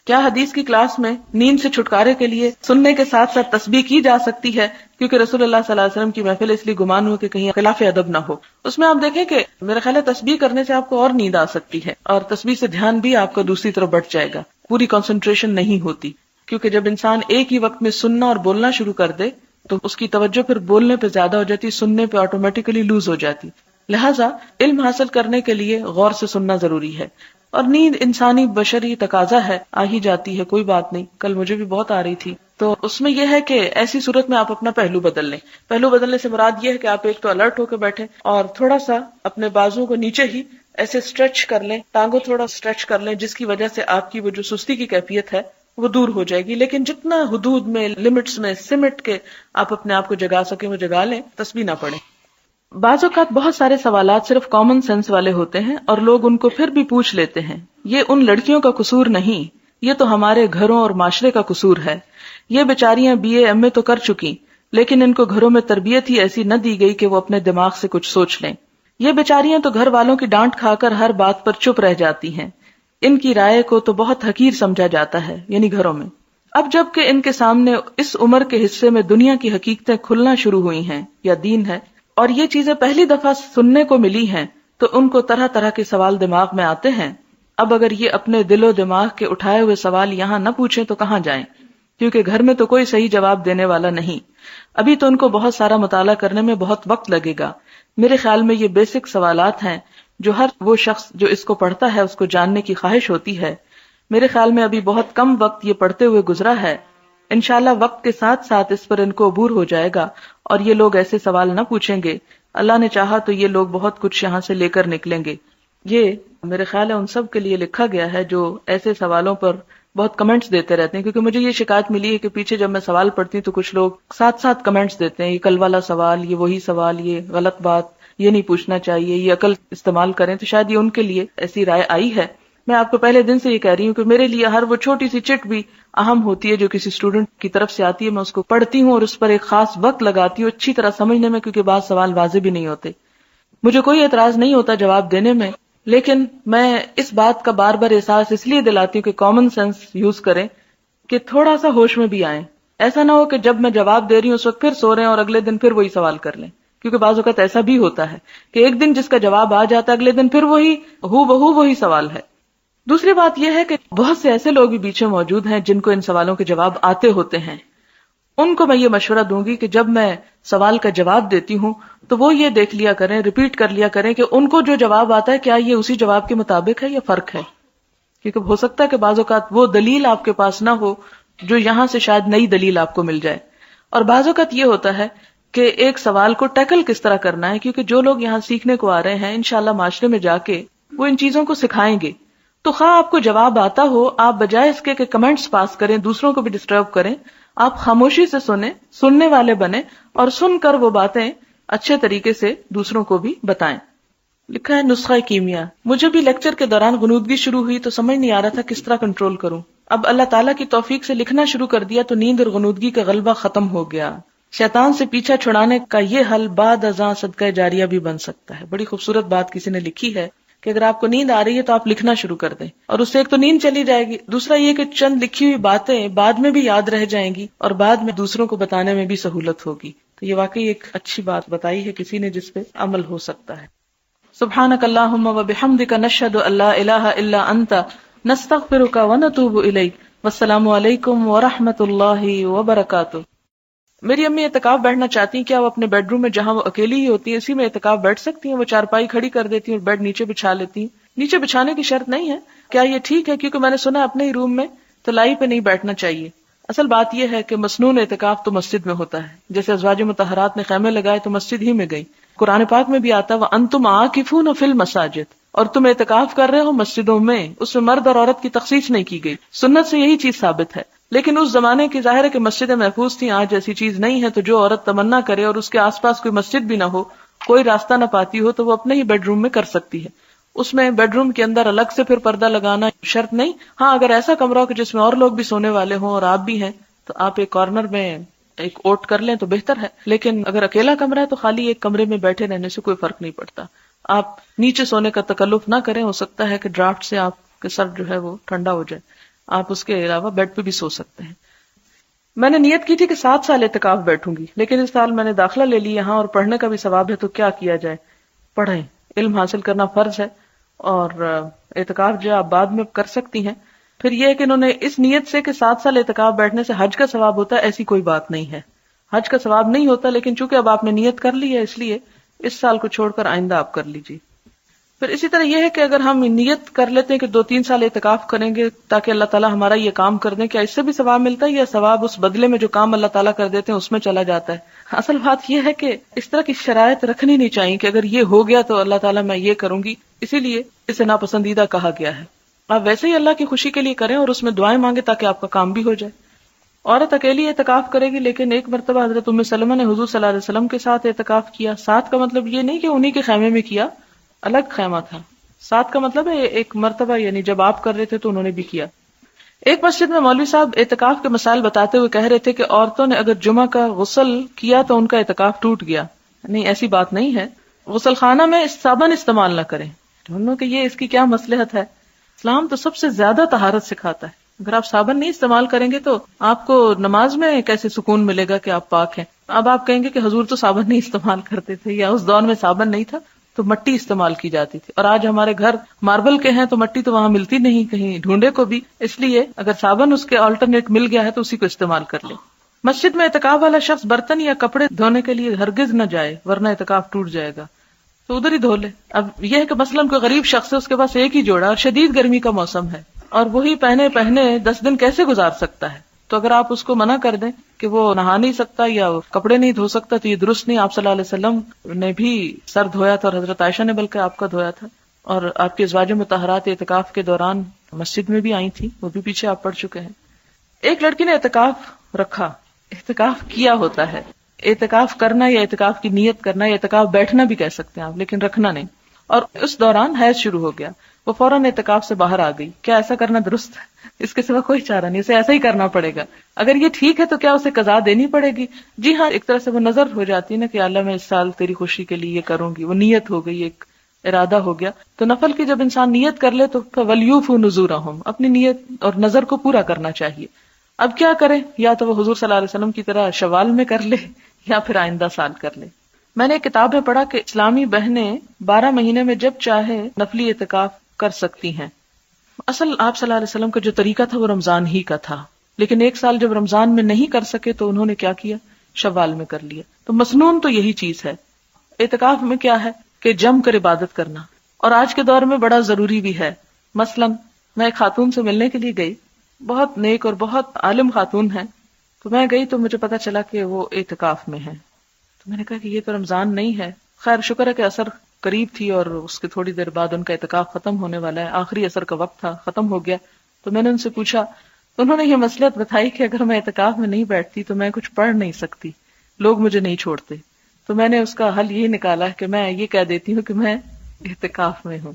Speaker 1: کیا حدیث کی کلاس میں نیند سے چھٹکارے کے لیے سننے کے ساتھ ساتھ تسبیح کی جا سکتی ہے؟ کیونکہ رسول اللہ صلی اللہ علیہ وسلم کی محفل اس لیے گمان ہو کہ کہیں خلاف ادب نہ ہو. اس میں آپ دیکھیں کہ میرا خیال ہے تسبیح کرنے سے آپ کو اور نیند آ سکتی ہے اور تسبیح سے دھیان بھی آپ کا دوسری طرف بٹ جائے گا، پوری کنسنٹریشن نہیں ہوتی. کیونکہ جب انسان ایک ہی وقت میں سننا اور بولنا شروع کر دے تو اس کی توجہ پھر بولنے پہ زیادہ ہو جاتی، سننے پہ آٹومیٹیکلی لوز ہو جاتی. لہٰذا علم حاصل کرنے کے لیے غور سے سننا ضروری ہے. اور نیند انسانی بشری تقاضا ہے، آ ہی جاتی ہے، کوئی بات نہیں. کل مجھے بھی بہت آ رہی تھی. تو اس میں یہ ہے کہ ایسی صورت میں آپ اپنا پہلو بدل لیں. پہلو بدلنے سے مراد یہ ہے کہ آپ ایک تو الرٹ ہو کے بیٹھیں اور تھوڑا سا اپنے بازو کو نیچے ہی ایسے اسٹریچ کر لیں، ٹانگوں تھوڑا اسٹریچ کر لیں، جس کی وجہ سے آپ کی وہ جو سستی کی کیفیت ہے وہ دور ہو جائے گی. لیکن جتنا حدود میں، لمٹس میں سمٹ کے آپ اپنے آپ کو جگا سکیں وہ جگا لیں، تسبیح نہ پڑھیں. بعض اوقات بہت سارے سوالات صرف کامن سینس والے ہوتے ہیں اور لوگ ان کو پھر بھی پوچھ لیتے ہیں. یہ ان لڑکیوں کا قصور نہیں، یہ تو ہمارے گھروں اور معاشرے کا قصور ہے. یہ بیچاریاں BA MA تو کر چکی لیکن ان کو گھروں میں تربیت ہی ایسی نہ دی گئی کہ وہ اپنے دماغ سے کچھ سوچ لیں. یہ بیچاریاں تو گھر والوں کی ڈانٹ کھا کر ہر بات پر چپ رہ جاتی ہیں. ان کی رائے کو تو بہت حقیر سمجھا جاتا ہے، یعنی گھروں میں. اب جب کہ ان کے سامنے اس عمر کے حصے میں دنیا کی حقیقتیں کھلنا شروع ہوئی ہیں یا دین ہے اور یہ چیزیں پہلی دفعہ سننے کو ملی ہیں تو ان کو طرح طرح کے سوال دماغ میں آتے ہیں. اب اگر یہ اپنے دل و دماغ کے اٹھائے ہوئے سوال یہاں نہ پوچھیں تو کہاں جائیں، کیونکہ گھر میں تو کوئی صحیح جواب دینے والا نہیں. ابھی تو ان کو بہت سارا مطالعہ کرنے میں بہت وقت لگے گا. میرے خیال میں یہ بیسک سوالات ہیں جو ہر وہ شخص جو اس کو پڑھتا ہے اس کو جاننے کی خواہش ہوتی ہے. میرے خیال میں ابھی بہت کم وقت یہ پڑھتے ہوئے گزرا ہے. انشاءاللہ وقت کے ساتھ ساتھ اس پر ان کو عبور ہو جائے گا اور یہ لوگ ایسے سوال نہ پوچھیں گے. اللہ نے چاہا تو یہ لوگ بہت کچھ یہاں سے لے کر نکلیں گے. یہ میرے خیال ہے ان سب کے لیے لکھا گیا ہے جو ایسے سوالوں پر بہت کمنٹس دیتے رہتے ہیں. کیونکہ مجھے یہ شکایت ملی ہے کہ پیچھے جب میں سوال پڑھتی ہوں تو کچھ لوگ ساتھ ساتھ کمنٹس دیتے ہیں، یہ کل والا سوال، یہ وہی سوال، یہ غلط بات، یہ نہیں پوچھنا چاہیے، یہ عقل استعمال کریں. تو شاید یہ ان کے لیے ایسی رائے آئی ہے. میں آپ کو پہلے دن سے یہ کہہ رہی ہوں کہ میرے لیے ہر وہ چھوٹی سی چٹ بھی اہم ہوتی ہے جو کسی اسٹوڈنٹ کی طرف سے آتی ہے. میں اس کو پڑھتی ہوں اور اس پر ایک خاص وقت لگاتی ہوں اچھی طرح سمجھنے میں، کیونکہ بعض سوال واضح بھی نہیں ہوتے. مجھے کوئی اعتراض نہیں ہوتا جواب دینے میں، لیکن میں اس بات کا بار بار احساس اس لیے دلاتی ہوں کہ کامن سینس یوز کریں، کہ تھوڑا سا ہوش میں بھی آئیں. ایسا نہ ہو کہ جب میں جواب دے رہی ہوں اس وقت پھر سو رہے ہیں اور اگلے دن پھر وہی سوال کر لیں. کیونکہ بعض اوقات ایسا بھی ہوتا ہے کہ ایک دن جس کا جواب آ جاتا ہے اگلے دن پھر وہی بہو وہی سوال ہے. دوسری بات یہ ہے کہ بہت سے ایسے لوگ بھی پیچھے موجود ہیں جن کو ان سوالوں کے جواب آتے ہوتے ہیں. ان کو میں یہ مشورہ دوں گی کہ جب میں سوال کا جواب دیتی ہوں تو وہ یہ دیکھ لیا کریں، ریپیٹ کر لیا کریں کہ ان کو جو جواب آتا ہے کیا یہ اسی جواب کے مطابق ہے یا فرق ہے. کیونکہ ہو سکتا ہے کہ بعض اوقات وہ دلیل آپ کے پاس نہ ہو جو یہاں سے شاید نئی دلیل آپ کو مل جائے. اور بعض اوقات یہ ہوتا ہے کہ ایک سوال کو ٹیکل کس طرح کرنا ہے، کیونکہ جو لوگ یہاں سیکھنے کو آ رہے ہیں انشاءاللہ معاشرے میں جا کے وہ ان چیزوں کو سکھائیں گے. تو خواہ آپ کو جواب آتا ہو، آپ بجائے اس کے کہ کمنٹس پاس کریں، دوسروں کو بھی ڈسٹرب کریں، آپ خاموشی سے سنیں، سننے والے بنیں اور سن کر وہ باتیں اچھے طریقے سے دوسروں کو بھی بتائیں. لکھا ہے نسخہ کیمیا. مجھے بھی لیکچر کے دوران غنودگی شروع ہوئی تو سمجھ نہیں آ رہا تھا کس طرح کنٹرول کروں. اب اللہ تعالیٰ کی توفیق سے لکھنا شروع کر دیا تو نیند اور غنودگی کا غلبہ ختم ہو گیا. شیطان سے پیچھا چھڑانے کا یہ حل بعد ازاں صدقہ جاریہ بھی بن سکتا ہے. بڑی خوبصورت بات کسی نے لکھی ہے کہ اگر آپ کو نیند آ رہی ہے تو آپ لکھنا شروع کر دیں، اور اس سے ایک تو نیند چلی جائے گی، دوسرا یہ کہ چند لکھی ہوئی باتیں بعد میں بھی یاد رہ جائیں گی اور بعد میں دوسروں کو بتانے میں بھی سہولت ہوگی. تو یہ واقعی ایک اچھی بات بتائی ہے کسی نے جس پہ عمل ہو سکتا ہے. سبحانک اللہم و بحمدک نشہد ان لا الہ الا انت نستغفرک و نتوب الیک. والسلام علیکم ورحمۃ اللہ وبرکاتہ. میری امی اعتکاف بیٹھنا چاہتی ہیں، کیا وہ اپنے بیڈ روم میں جہاں وہ اکیلی ہی ہوتی ہیں اسی میں اعتکاف بیٹھ سکتی ہیں؟ وہ چارپائی کھڑی کر دیتی ہیں اور بیڈ نیچے بچھا لیتی ہیں. نیچے بچھانے کی شرط نہیں ہے. کیا یہ ٹھیک ہے؟ کیونکہ میں نے سنا اپنے ہی روم میں تلائی پہ نہیں بیٹھنا چاہیے. اصل بات یہ ہے کہ مسنون اعتکاف تو مسجد میں ہوتا ہے، جیسے ازواج مطہرات نے خیمے لگائے تو مسجد ہی میں گئی. قرآن پاک میں بھی آتا ہے وَأَنْتُمْ عَاكِفُونَ فِي الْمَسَاجِدِ، اور تم اعتکاف کر رہے ہو مسجدوں میں. اس میں مرد اور عورت کی تخصیص نہیں کی گئی. سنت سے یہی چیز ثابت ہے. لیکن اس زمانے کی ظاہر ہے کہ مسجدیں محفوظ تھیں، آج ایسی چیز نہیں ہے. تو جو عورت تمنا کرے اور اس کے آس پاس کوئی مسجد بھی نہ ہو، کوئی راستہ نہ پاتی ہو، تو وہ اپنے ہی بیڈ روم میں کر سکتی ہے. اس میں بیڈ روم کے اندر الگ سے پھر پردہ لگانا شرط نہیں. ہاں اگر ایسا کمرہ ہو کہ جس میں اور لوگ بھی سونے والے ہوں اور آپ بھی ہیں تو آپ ایک کارنر میں ایک اوٹ کر لیں تو بہتر ہے. لیکن اگر اکیلا کمرہ ہے تو خالی ایک کمرے میں بیٹھے رہنے سے کوئی فرق نہیں پڑتا. آپ نیچے سونے کا تکلف نہ کریں، ہو سکتا ہے کہ ڈرافٹ سے آپ کے سر جو ہے وہ ٹھنڈا ہو جائے. آپ اس کے علاوہ بیڈ پہ بھی سو سکتے ہیں. میں نے نیت کی تھی کہ 7 سال اعتکاف بیٹھوں گی، لیکن اس سال میں نے داخلہ لے لی یہاں اور پڑھنے کا بھی ثواب ہے، تو کیا کیا جائے؟ پڑھیں، علم حاصل کرنا فرض ہے، اور اعتکاف جو آپ بعد میں کر سکتی ہیں. پھر یہ ہے کہ انہوں نے اس نیت سے کہ 7 سال اعتکاف بیٹھنے سے حج کا ثواب ہوتا ہے، ایسی کوئی بات نہیں ہے. حج کا ثواب نہیں ہوتا، لیکن چونکہ اب آپ نے نیت کر لی ہے اس لیے اس سال کو چھوڑ کر آئندہ آپ کر لیجیے. پھر اسی طرح یہ ہے کہ اگر ہم نیت کر لیتے ہیں کہ 2-3 سال اعتکاف کریں گے تاکہ اللہ تعالیٰ ہمارا یہ کام کر دیں، کیا اس سے بھی ثواب ملتا ہے یا ثواب اس بدلے میں جو کام اللہ تعالیٰ کر دیتے ہیں اس میں چلا جاتا ہے؟ اصل بات یہ ہے کہ اس طرح کی شرائط رکھنی نہیں چاہیے کہ اگر یہ ہو گیا تو اللہ تعالیٰ میں یہ کروں گی، اسی لیے اسے ناپسندیدہ کہا گیا ہے. آپ ویسے ہی اللہ کی خوشی کے لیے کریں اور اس میں دعائیں مانگے تاکہ آپ کا کام بھی ہو جائے. عورت اکیلی اعتکاف کرے گی، لیکن ایک مرتبہ حضرت ام سلمہ نے حضور صلی اللہ علیہ وسلم کے ساتھ اعتکاف کیا. ساتھ کا مطلب یہ نہیں کہ انہی کے خیمے میں کیا، الگ خیمہ تھا. ساتھ کا مطلب ہے ایک مرتبہ، یعنی جب آپ کر رہے تھے تو انہوں نے بھی کیا. ایک مسجد میں مولوی صاحب اعتکاف کے مسائل بتاتے ہوئے کہہ رہے تھے کہ عورتوں نے اگر جمعہ کا غسل کیا تو ان کا اعتکاف ٹوٹ گیا. نہیں، ایسی بات نہیں ہے. غسل خانہ میں صابن استعمال نہ کریں. ڈھونڈو کہ یہ اس کی کیا مصلحت ہے. اسلام تو سب سے زیادہ طہارت سکھاتا ہے. اگر آپ صابن نہیں استعمال کریں گے تو آپ کو نماز میں کیسے سکون ملے گا کہ آپ پاک ہیں. اب آپ کہیں گے کہ حضور تو صابن نہیں استعمال کرتے تھے، یا اس دور میں صابن نہیں تھا تو مٹی استعمال کی جاتی تھی، اور آج ہمارے گھر ماربل کے ہیں تو مٹی تو وہاں ملتی نہیں کہیں ڈھونڈے کو بھی. اس لیے اگر صابن اس کے آلٹرنیٹ مل گیا ہے تو اسی کو استعمال کر لے. مسجد میں اعتکاف والا شخص برتن یا کپڑے دھونے کے لیے ہرگز نہ جائے ورنہ اعتکاف ٹوٹ جائے گا، تو ادھر ہی دھو لے. اب یہ ہے کہ مثلاً کوئی غریب شخص ہے، اس کے پاس ایک ہی جوڑا اور شدید گرمی کا موسم ہے اور وہی پہنے 10 دن کیسے گزار سکتا ہے؟ تو اگر آپ اس کو منع کر دیں کہ وہ نہا نہیں سکتا یا کپڑے نہیں دھو سکتا تو یہ درست نہیں. آپ صلی اللہ علیہ وسلم نے بھی سر دھویا تھا اور حضرت عائشہ نے بلکہ آپ کا دھویا تھا، اور آپ کی ازواج مطہرات اعتکاف کے دوران مسجد میں بھی آئی تھی، وہ بھی پیچھے آپ پڑھ چکے ہیں. ایک لڑکی نے اعتکاف رکھا، اعتکاف کیا ہوتا ہے. اعتکاف کرنا یا اعتکاف کی نیت کرنا یا اعتکاف بیٹھنا بھی کہہ سکتے ہیں آپ، لیکن رکھنا نہیں. اور اس دوران حیض شروع ہو گیا، وہ فوراً اعتکاف سے باہر آ گئی. کیا ایسا کرنا درست ہے؟ اس کے سوا کوئی چارہ نہیں، اسے ایسا ہی کرنا پڑے گا. اگر یہ ٹھیک ہے تو کیا اسے قضا دینی پڑے گی؟ جی ہاں، ایک طرح سے وہ نظر ہو جاتی ہے نا کہ اللہ میں اس سال تیری خوشی کے لیے یہ کروں گی. وہ نیت ہو گئی، ایک ارادہ ہو گیا. تو نفل کی جب انسان نیت کر لے تو وَلْيُوفُوا نُذُورَهُمْ، اپنی نیت اور نظر کو پورا کرنا چاہیے. اب کیا کرے؟ یا تو وہ حضور صلی اللہ علیہ وسلم کی طرح شوال میں کر لے یا پھر آئندہ سال کر لے. میں نے ایک کتاب میں پڑھا کہ اسلامی بہنیں 12 مہینے میں جب چاہے نفلی اعتکاف کر سکتی ہیں. اصل آپ صلی اللہ علیہ وسلم کا جو طریقہ تھا وہ رمضان ہی کا تھا، لیکن ایک سال جب رمضان میں نہیں کر سکے تو انہوں نے کیا کیا؟ شوال میں کر لیا. تو مسنون تو یہی چیز ہے. اعتکاف میں کیا ہے کہ جم کر عبادت کرنا، اور آج کے دور میں بڑا ضروری بھی ہے. مثلاً میں ایک خاتون سے ملنے کے لیے گئی، بہت نیک اور بہت عالم خاتون ہے. تو میں گئی تو مجھے پتا چلا کہ وہ اعتکاف میں ہے. تو میں نے کہا کہ یہ تو رمضان نہیں ہے. خیر شکر ہے کہ عصر قریب تھی اور اس کے تھوڑی دیر بعد ان کا اعتکاف ختم ہونے والا ہے، آخری عصر کا وقت تھا، ختم ہو گیا. تو میں نے ان سے پوچھا، انہوں نے یہ مصلحت بتائی کہ اگر میں اعتکاف میں نہیں بیٹھتی تو میں کچھ پڑھ نہیں سکتی، لوگ مجھے نہیں چھوڑتے. تو میں نے اس کا حل یہی نکالا کہ میں یہ کہہ دیتی ہوں کہ میں اعتکاف میں ہوں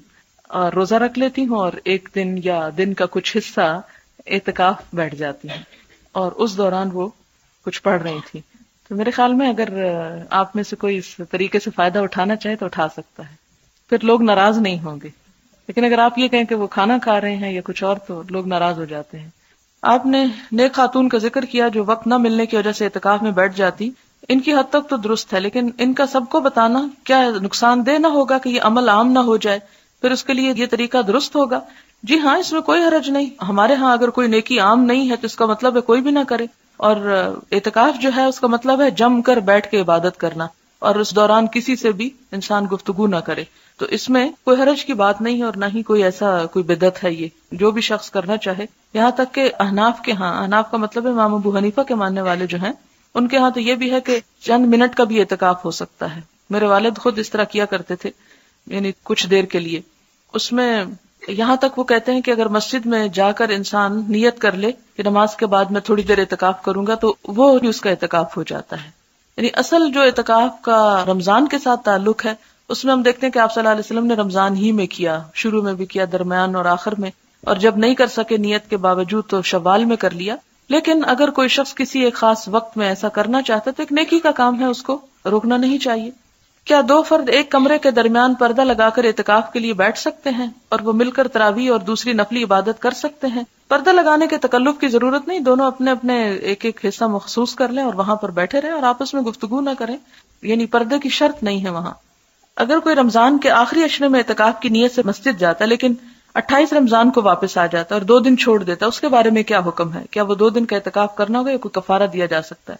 Speaker 1: اور روزہ رکھ لیتی ہوں، اور ایک دن یا دن کا کچھ حصہ اعتکاف بیٹھ جاتی ہوں، اور اس دوران وہ کچھ پڑھ رہی تھی. تو میرے خیال میں اگر آپ میں سے کوئی اس طریقے سے فائدہ اٹھانا چاہے تو اٹھا سکتا ہے، پھر لوگ ناراض نہیں ہوں گے. لیکن اگر آپ یہ کہیں کہ وہ کھانا کھا رہے ہیں یا کچھ اور تو لوگ ناراض ہو جاتے ہیں. آپ نے نیک خاتون کا ذکر کیا جو وقت نہ ملنے کی وجہ سے اعتکاف میں بیٹھ جاتی. ان کی حد تک تو درست ہے، لیکن ان کا سب کو بتانا کیا نقصان دہ نہ ہوگا کہ یہ عمل عام نہ ہو جائے؟ پھر اس کے لیے یہ طریقہ درست ہوگا؟ جی ہاں، اس میں کوئی حرج نہیں. ہمارے ہاں اگر کوئی نیکی عام نہیں ہے تو اس کا مطلب ہے کوئی بھی نہ کرے. اور اعتکاف جو ہے اس کا مطلب ہے جم کر بیٹھ کے عبادت کرنا، اور اس دوران کسی سے بھی انسان گفتگو نہ کرے. تو اس میں کوئی حرج کی بات نہیں ہے، اور نہ ہی کوئی ایسا کوئی بدعت ہے. یہ جو بھی شخص کرنا چاہے. یہاں تک کہ احناف کا مطلب ہے امام ابو حنیفہ کے ماننے والے جو ہیں ان کے ہاں تو یہ بھی ہے کہ چند منٹ کا بھی اعتکاف ہو سکتا ہے. میرے والد خود اس طرح کیا کرتے تھے، یعنی کچھ دیر کے لیے. اس میں یہاں تک وہ کہتے ہیں کہ اگر مسجد میں جا کر انسان نیت کر لے کہ نماز کے بعد میں تھوڑی دیر اعتکاف کروں گا تو وہ اس کا اعتکاف ہو جاتا ہے. یعنی اصل جو اعتکاف کا رمضان کے ساتھ تعلق ہے اس میں ہم دیکھتے ہیں کہ آپ صلی اللہ علیہ وسلم نے رمضان ہی میں کیا، شروع میں بھی کیا، درمیان اور آخر میں، اور جب نہیں کر سکے نیت کے باوجود تو شوال میں کر لیا. لیکن اگر کوئی شخص کسی ایک خاص وقت میں ایسا کرنا چاہتا ہے تو ایک نیکی کا کام ہے، اس کو روکنا نہیں چاہیے. کیا دو فرد ایک کمرے کے درمیان پردہ لگا کر اعتکاف کے لیے بیٹھ سکتے ہیں اور وہ مل کر تراویح اور دوسری نفلی عبادت کر سکتے ہیں؟ پردہ لگانے کے تکلف کی ضرورت نہیں، دونوں اپنے اپنے ایک ایک حصہ مخصوص کر لیں اور وہاں پر بیٹھے رہیں اور آپس میں گفتگو نہ کریں. یعنی پردے کی شرط نہیں ہے وہاں. اگر کوئی رمضان کے آخری عشرے میں اعتکاف کی نیت سے مسجد جاتا ہے لیکن 28 رمضان کو واپس آ جاتا ہے اور 2 دن چھوڑ دیتا ہے، اس کے بارے میں کیا حکم ہے؟ کیا وہ 2 دن کا اعتکاف کرنا ہوگا یا کوئی کفارہ دیا جا سکتا ہے؟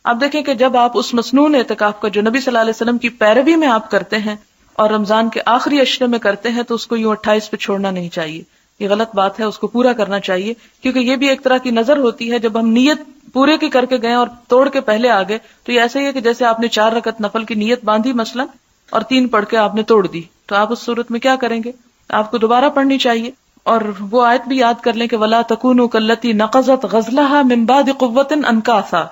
Speaker 1: آپ دیکھیں کہ جب آپ اس مسنون اعتکاف کا جو نبی صلی اللہ علیہ وسلم کی پیروی میں آپ کرتے ہیں اور رمضان کے آخری عشرے میں کرتے ہیں تو اس کو یوں 28 پہ چھوڑنا نہیں چاہیے. یہ غلط بات ہے، اس کو پورا کرنا چاہیے، کیونکہ یہ بھی ایک طرح کی نظر ہوتی ہے. جب ہم نیت پورے کی کر کے گئے اور توڑ کے پہلے آ گئے تو یہ ایسا ہی ہے کہ جیسے آپ نے 4 رکعت نفل کی نیت باندھی مثلا اور 3 پڑھ کے آپ نے توڑ دی. تو آپ اس صورت میں کیا کریں گے؟ آپ کو دوبارہ پڑھنی چاہیے. اور وہ آیت بھی یاد کر لیں کہ وَلَا تَكُونُوا كَالَّتِي نَقَضَتْ غَزْلَهَا مِن بَعْدِ قُوَّةٍ أَنْكَاثًا.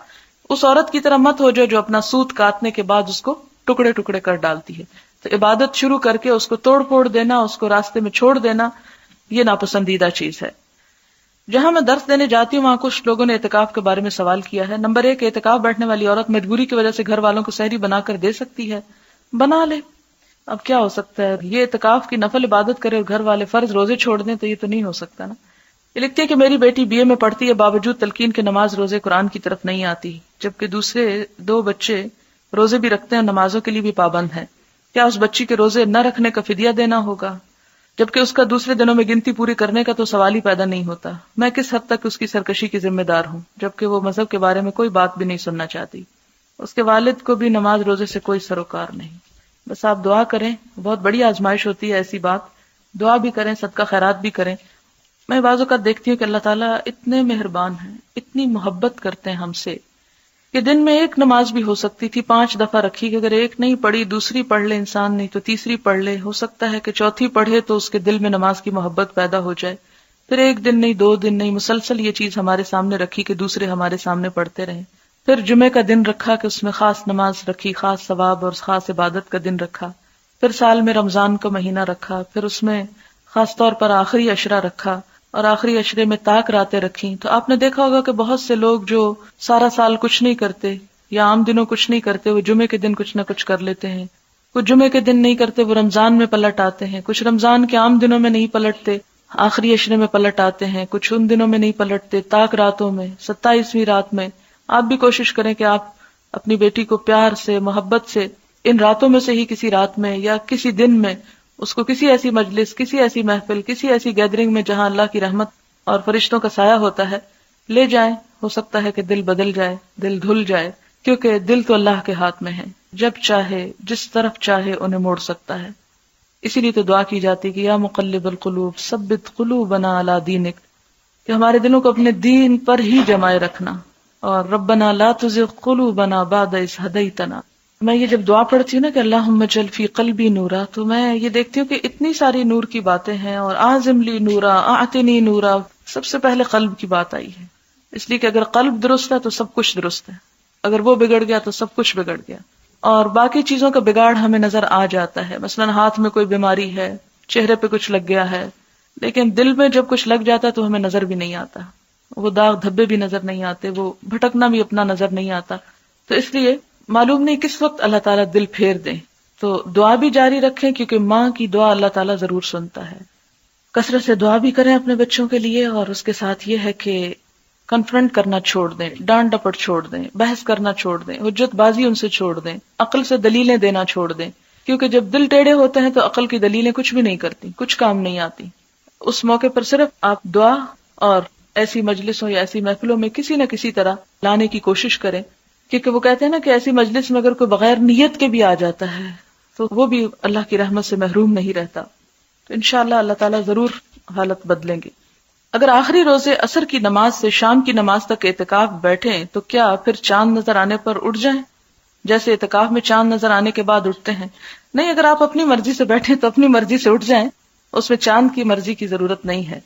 Speaker 1: اس عورت کی طرح مت ہو جو اپنا سوت کاٹنے کے بعد اس کو ٹکڑے ٹکڑے کر ڈالتی ہے. تو عبادت شروع کر کے اس کو توڑ پھوڑ دینا، اس کو راستے میں چھوڑ دینا، یہ ناپسندیدہ چیز ہے. جہاں میں درس دینے جاتی ہوں وہاں کچھ لوگوں نے اعتکاف کے بارے میں سوال کیا ہے. نمبر 1، اعتکاف بیٹھنے والی عورت مجبوری کی وجہ سے گھر والوں کو سحری بنا کر دے سکتی ہے؟ بنا لے، اب کیا ہو سکتا ہے. یہ اعتکاف کی نفل عبادت کرے اور گھر والے فرض روزے چھوڑ دیں تو یہ تو نہیں ہو سکتا نا. یہ لکھتی ہے کہ میری بیٹی BA میں پڑھتی ہے، باوجود تلقین کے نماز روزے قرآن کی طرف نہیں آتی، جبکہ دوسرے 2 بچے روزے بھی رکھتے ہیں اور نمازوں کے لیے بھی پابند ہیں. کیا اس بچی کے روزے نہ رکھنے کا فدیہ دینا ہوگا؟ جبکہ اس کا دوسرے دنوں میں گنتی پوری کرنے کا تو سوال ہی پیدا نہیں ہوتا. میں کس حد تک اس کی سرکشی کی ذمہ دار ہوں جبکہ وہ مذہب کے بارے میں کوئی بات بھی نہیں سننا چاہتی. اس کے والد کو بھی نماز روزے سے کوئی سروکار نہیں. بس آپ دعا کریں، بہت بڑی آزمائش ہوتی ہے ایسی بات. دعا بھی کریں، صدقہ خیرات بھی کریں. میں بعض اوقات دیکھتی ہوں کہ اللہ تعالیٰ اتنے مہربان ہیں، اتنی محبت کرتے ہیں ہم سے کہ دن میں 1 نماز بھی ہو سکتی تھی 5 دفعہ رکھی کہ اگر 1 نہیں پڑھی دوسری پڑھ لے انسان، نہیں تو تیسری پڑھ لے، ہو سکتا ہے کہ چوتھی پڑھے تو اس کے دل میں نماز کی محبت پیدا ہو جائے. پھر 1 دن نہیں 2 دن نہیں، مسلسل یہ چیز ہمارے سامنے رکھی کہ دوسرے ہمارے سامنے پڑھتے رہیں. پھر جمعے کا دن رکھا کہ اس میں خاص نماز رکھی، خاص ثواب اور خاص عبادت کا دن رکھا. پھر سال میں رمضان کا مہینہ رکھا، پھر اس میں خاص طور پر آخری عشرہ رکھا اور آخری عشرے میں تاک راتیں رکھی. تو آپ نے دیکھا ہوگا کہ بہت سے لوگ جو سارا سال کچھ نہیں کرتے یا عام دنوں کچھ نہیں کرتے، وہ جمعے کے دن کچھ نہ کچھ کر لیتے ہیں. کچھ جمعے کے دن نہیں کرتے، وہ رمضان میں پلٹ آتے ہیں. کچھ رمضان کے عام دنوں میں نہیں پلٹتے، آخری عشرے میں پلٹ آتے ہیں. کچھ ان دنوں میں نہیں پلٹتے، تاک راتوں میں، 27ویں رات میں. آپ بھی کوشش کریں کہ آپ اپنی بیٹی کو پیار سے، محبت سے ان راتوں میں سے ہی کسی رات میں یا کسی دن میں اس کو کسی ایسی مجلس، کسی ایسی محفل، کسی ایسی گیدرنگ میں جہاں اللہ کی رحمت اور فرشتوں کا سایہ ہوتا ہے لے جائیں. ہو سکتا ہے کہ دل بدل جائے، دل دھل جائے، کیونکہ دل تو اللہ کے ہاتھ میں ہے، جب چاہے جس طرف چاہے انہیں موڑ سکتا ہے. اسی لیے تو دعا کی جاتی کہ یا مقلب القلوب ثبت قلوبنا علی دینک، کہ ہمارے دلوں کو اپنے دین پر ہی جمائے رکھنا. اور ربنا لا تزغ قلوبنا بعد اذ ہدیتنا. میں یہ جب دعا پڑھتی ہوں نا کہ اللہم اجعل فی قلبی نورا، تو میں یہ دیکھتی ہوں کہ اتنی ساری نور کی باتیں ہیں اور اعظم لی نورا اعطنی نورا، سب سے پہلے قلب کی بات آئی ہے. اس لیے کہ اگر قلب درست ہے تو سب کچھ درست ہے، اگر وہ بگڑ گیا تو سب کچھ بگڑ گیا. اور باقی چیزوں کا بگاڑ ہمیں نظر آ جاتا ہے، مثلا ہاتھ میں کوئی بیماری ہے، چہرے پہ کچھ لگ گیا ہے، لیکن دل میں جب کچھ لگ جاتا ہے تو ہمیں نظر بھی نہیں آتا، وہ داغ دھبے بھی نظر نہیں آتے، وہ بھٹکنا بھی اپنا نظر نہیں آتا. تو اس لیے معلوم نہیں کس وقت اللہ تعالیٰ دل پھیر دیں. تو دعا بھی جاری رکھیں کیونکہ ماں کی دعا اللہ تعالیٰ ضرور سنتا ہے. کثرت سے دعا بھی کریں اپنے بچوں کے لیے، اور اس کے ساتھ یہ ہے کہ کنفرنٹ کرنا چھوڑ دیں، ڈانٹ ڈپٹ چھوڑ دیں، بحث کرنا چھوڑ دیں، حجت بازی ان سے چھوڑ دیں، عقل سے دلیلیں دینا چھوڑ دیں، کیونکہ جب دل ٹیڑھے ہوتے ہیں تو عقل کی دلیلیں کچھ بھی نہیں کرتی، کچھ کام نہیں آتی. اس موقع پر صرف آپ دعا اور ایسی مجلسوں یا ایسی محفلوں میں کسی نہ کسی طرح لانے کی کوشش کریں، کیونکہ وہ کہتے ہیں نا کہ ایسی مجلس میں اگر کوئی بغیر نیت کے بھی آ جاتا ہے تو وہ بھی اللہ کی رحمت سے محروم نہیں رہتا. تو انشاءاللہ اللہ تعالیٰ ضرور حالت بدلیں گے. اگر آخری روزے عصر کی نماز سے شام کی نماز تک اعتکاف بیٹھیں تو کیا پھر چاند نظر آنے پر اٹھ جائیں، جیسے اعتکاف میں چاند نظر آنے کے بعد اٹھتے ہیں؟ نہیں، اگر آپ اپنی مرضی سے بیٹھیں تو اپنی مرضی سے اٹھ جائیں، اس میں چاند کی مرضی کی ضرورت نہیں ہے.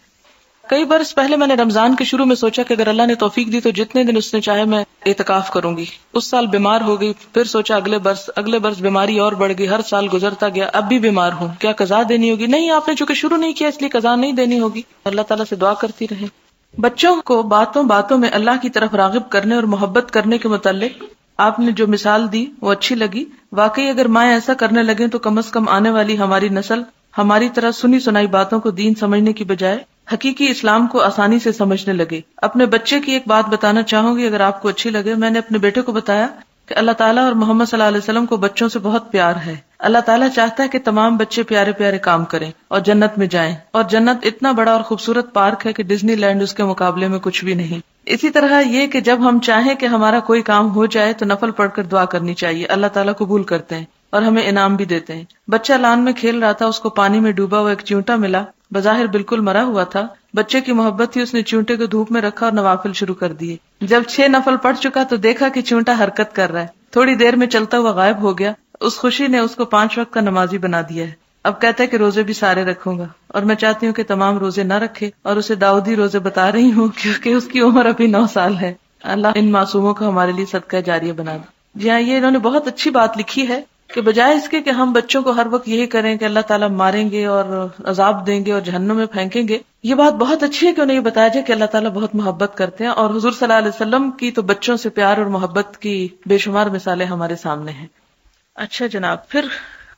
Speaker 1: کئی برس پہلے میں نے رمضان کے شروع میں سوچا کہ اگر اللہ نے توفیق دی تو جتنے دن اس نے چاہے میں اعتکاف کروں گی. اس سال بیمار ہو گئی، پھر سوچا اگلے برس بیماری اور بڑھ گئی، ہر سال گزرتا گیا، اب بھی بیمار ہوں، کیا قضا دینی ہوگی؟ نہیں، آپ نے چونکہ شروع نہیں کیا اس لیے قضا نہیں دینی ہوگی. اللہ تعالیٰ سے دعا کرتی رہیں. بچوں کو باتوں باتوں میں اللہ کی طرف راغب کرنے اور محبت کرنے کے متعلق آپ نے جو مثال دی وہ اچھی لگی. واقعی اگر مائیں ایسا کرنے لگیں تو کم از کم آنے والی ہماری نسل ہماری طرح سنی سنائی باتوں کو دین سمجھنے کی بجائے حقیقی اسلام کو آسانی سے سمجھنے لگے. اپنے بچے کی ایک بات بتانا چاہوں گی اگر آپ کو اچھی لگے. میں نے اپنے بیٹے کو بتایا کہ اللہ تعالیٰ اور محمد صلی اللہ علیہ وسلم کو بچوں سے بہت پیار ہے. اللہ تعالیٰ چاہتا ہے کہ تمام بچے پیارے پیارے کام کریں اور جنت میں جائیں، اور جنت اتنا بڑا اور خوبصورت پارک ہے کہ ڈزنی لینڈ اس کے مقابلے میں کچھ بھی نہیں. اسی طرح یہ کہ جب ہم چاہیں کہ ہمارا کوئی کام ہو جائے تو نفل پڑھ کر دعا کرنی چاہیے، اللہ تعالیٰ قبول کرتے ہیں اور ہمیں انعام بھی دیتے ہیں. بچہ لان میں کھیل رہا تھا، اس کو پانی میں ڈوبا ہوا ایک چیونٹا ملا، بظاہر بالکل مرا ہوا تھا. بچے کی محبت تھی، اس نے چیونٹے کو دھوپ میں رکھا اور نوافل شروع کر دیے. جب 6 نفل پڑھ چکا تو دیکھا کہ چیونٹا حرکت کر رہا ہے، تھوڑی دیر میں چلتا ہوا غائب ہو گیا. اس خوشی نے اس کو 5 وقت کا نمازی بنا دیا ہے. اب کہتا ہے کہ روزے بھی سارے رکھوں گا، اور میں چاہتی ہوں کہ تمام روزے نہ رکھے اور اسے داؤدی روزے بتا رہی ہوں کیونکہ اس کی عمر ابھی 9 سال ہے. اللہ ان معصوموں کو ہمارے لیے صدقہ جاریہ بنا دے. جی ہاں، یہ انہوں نے بہت اچھی بات لکھی ہے کہ بجائے اس کے کہ ہم بچوں کو ہر وقت یہی کریں کہ اللہ تعالیٰ ماریں گے اور عذاب دیں گے اور جہنم میں پھینکیں گے، یہ بات بہت اچھی ہے کہ انہیں یہ بتایا جائے کہ اللہ تعالیٰ بہت محبت کرتے ہیں، اور حضور صلی اللہ علیہ وسلم کی تو بچوں سے پیار اور محبت کی بے شمار مثالیں ہمارے سامنے ہیں. اچھا جناب، پھر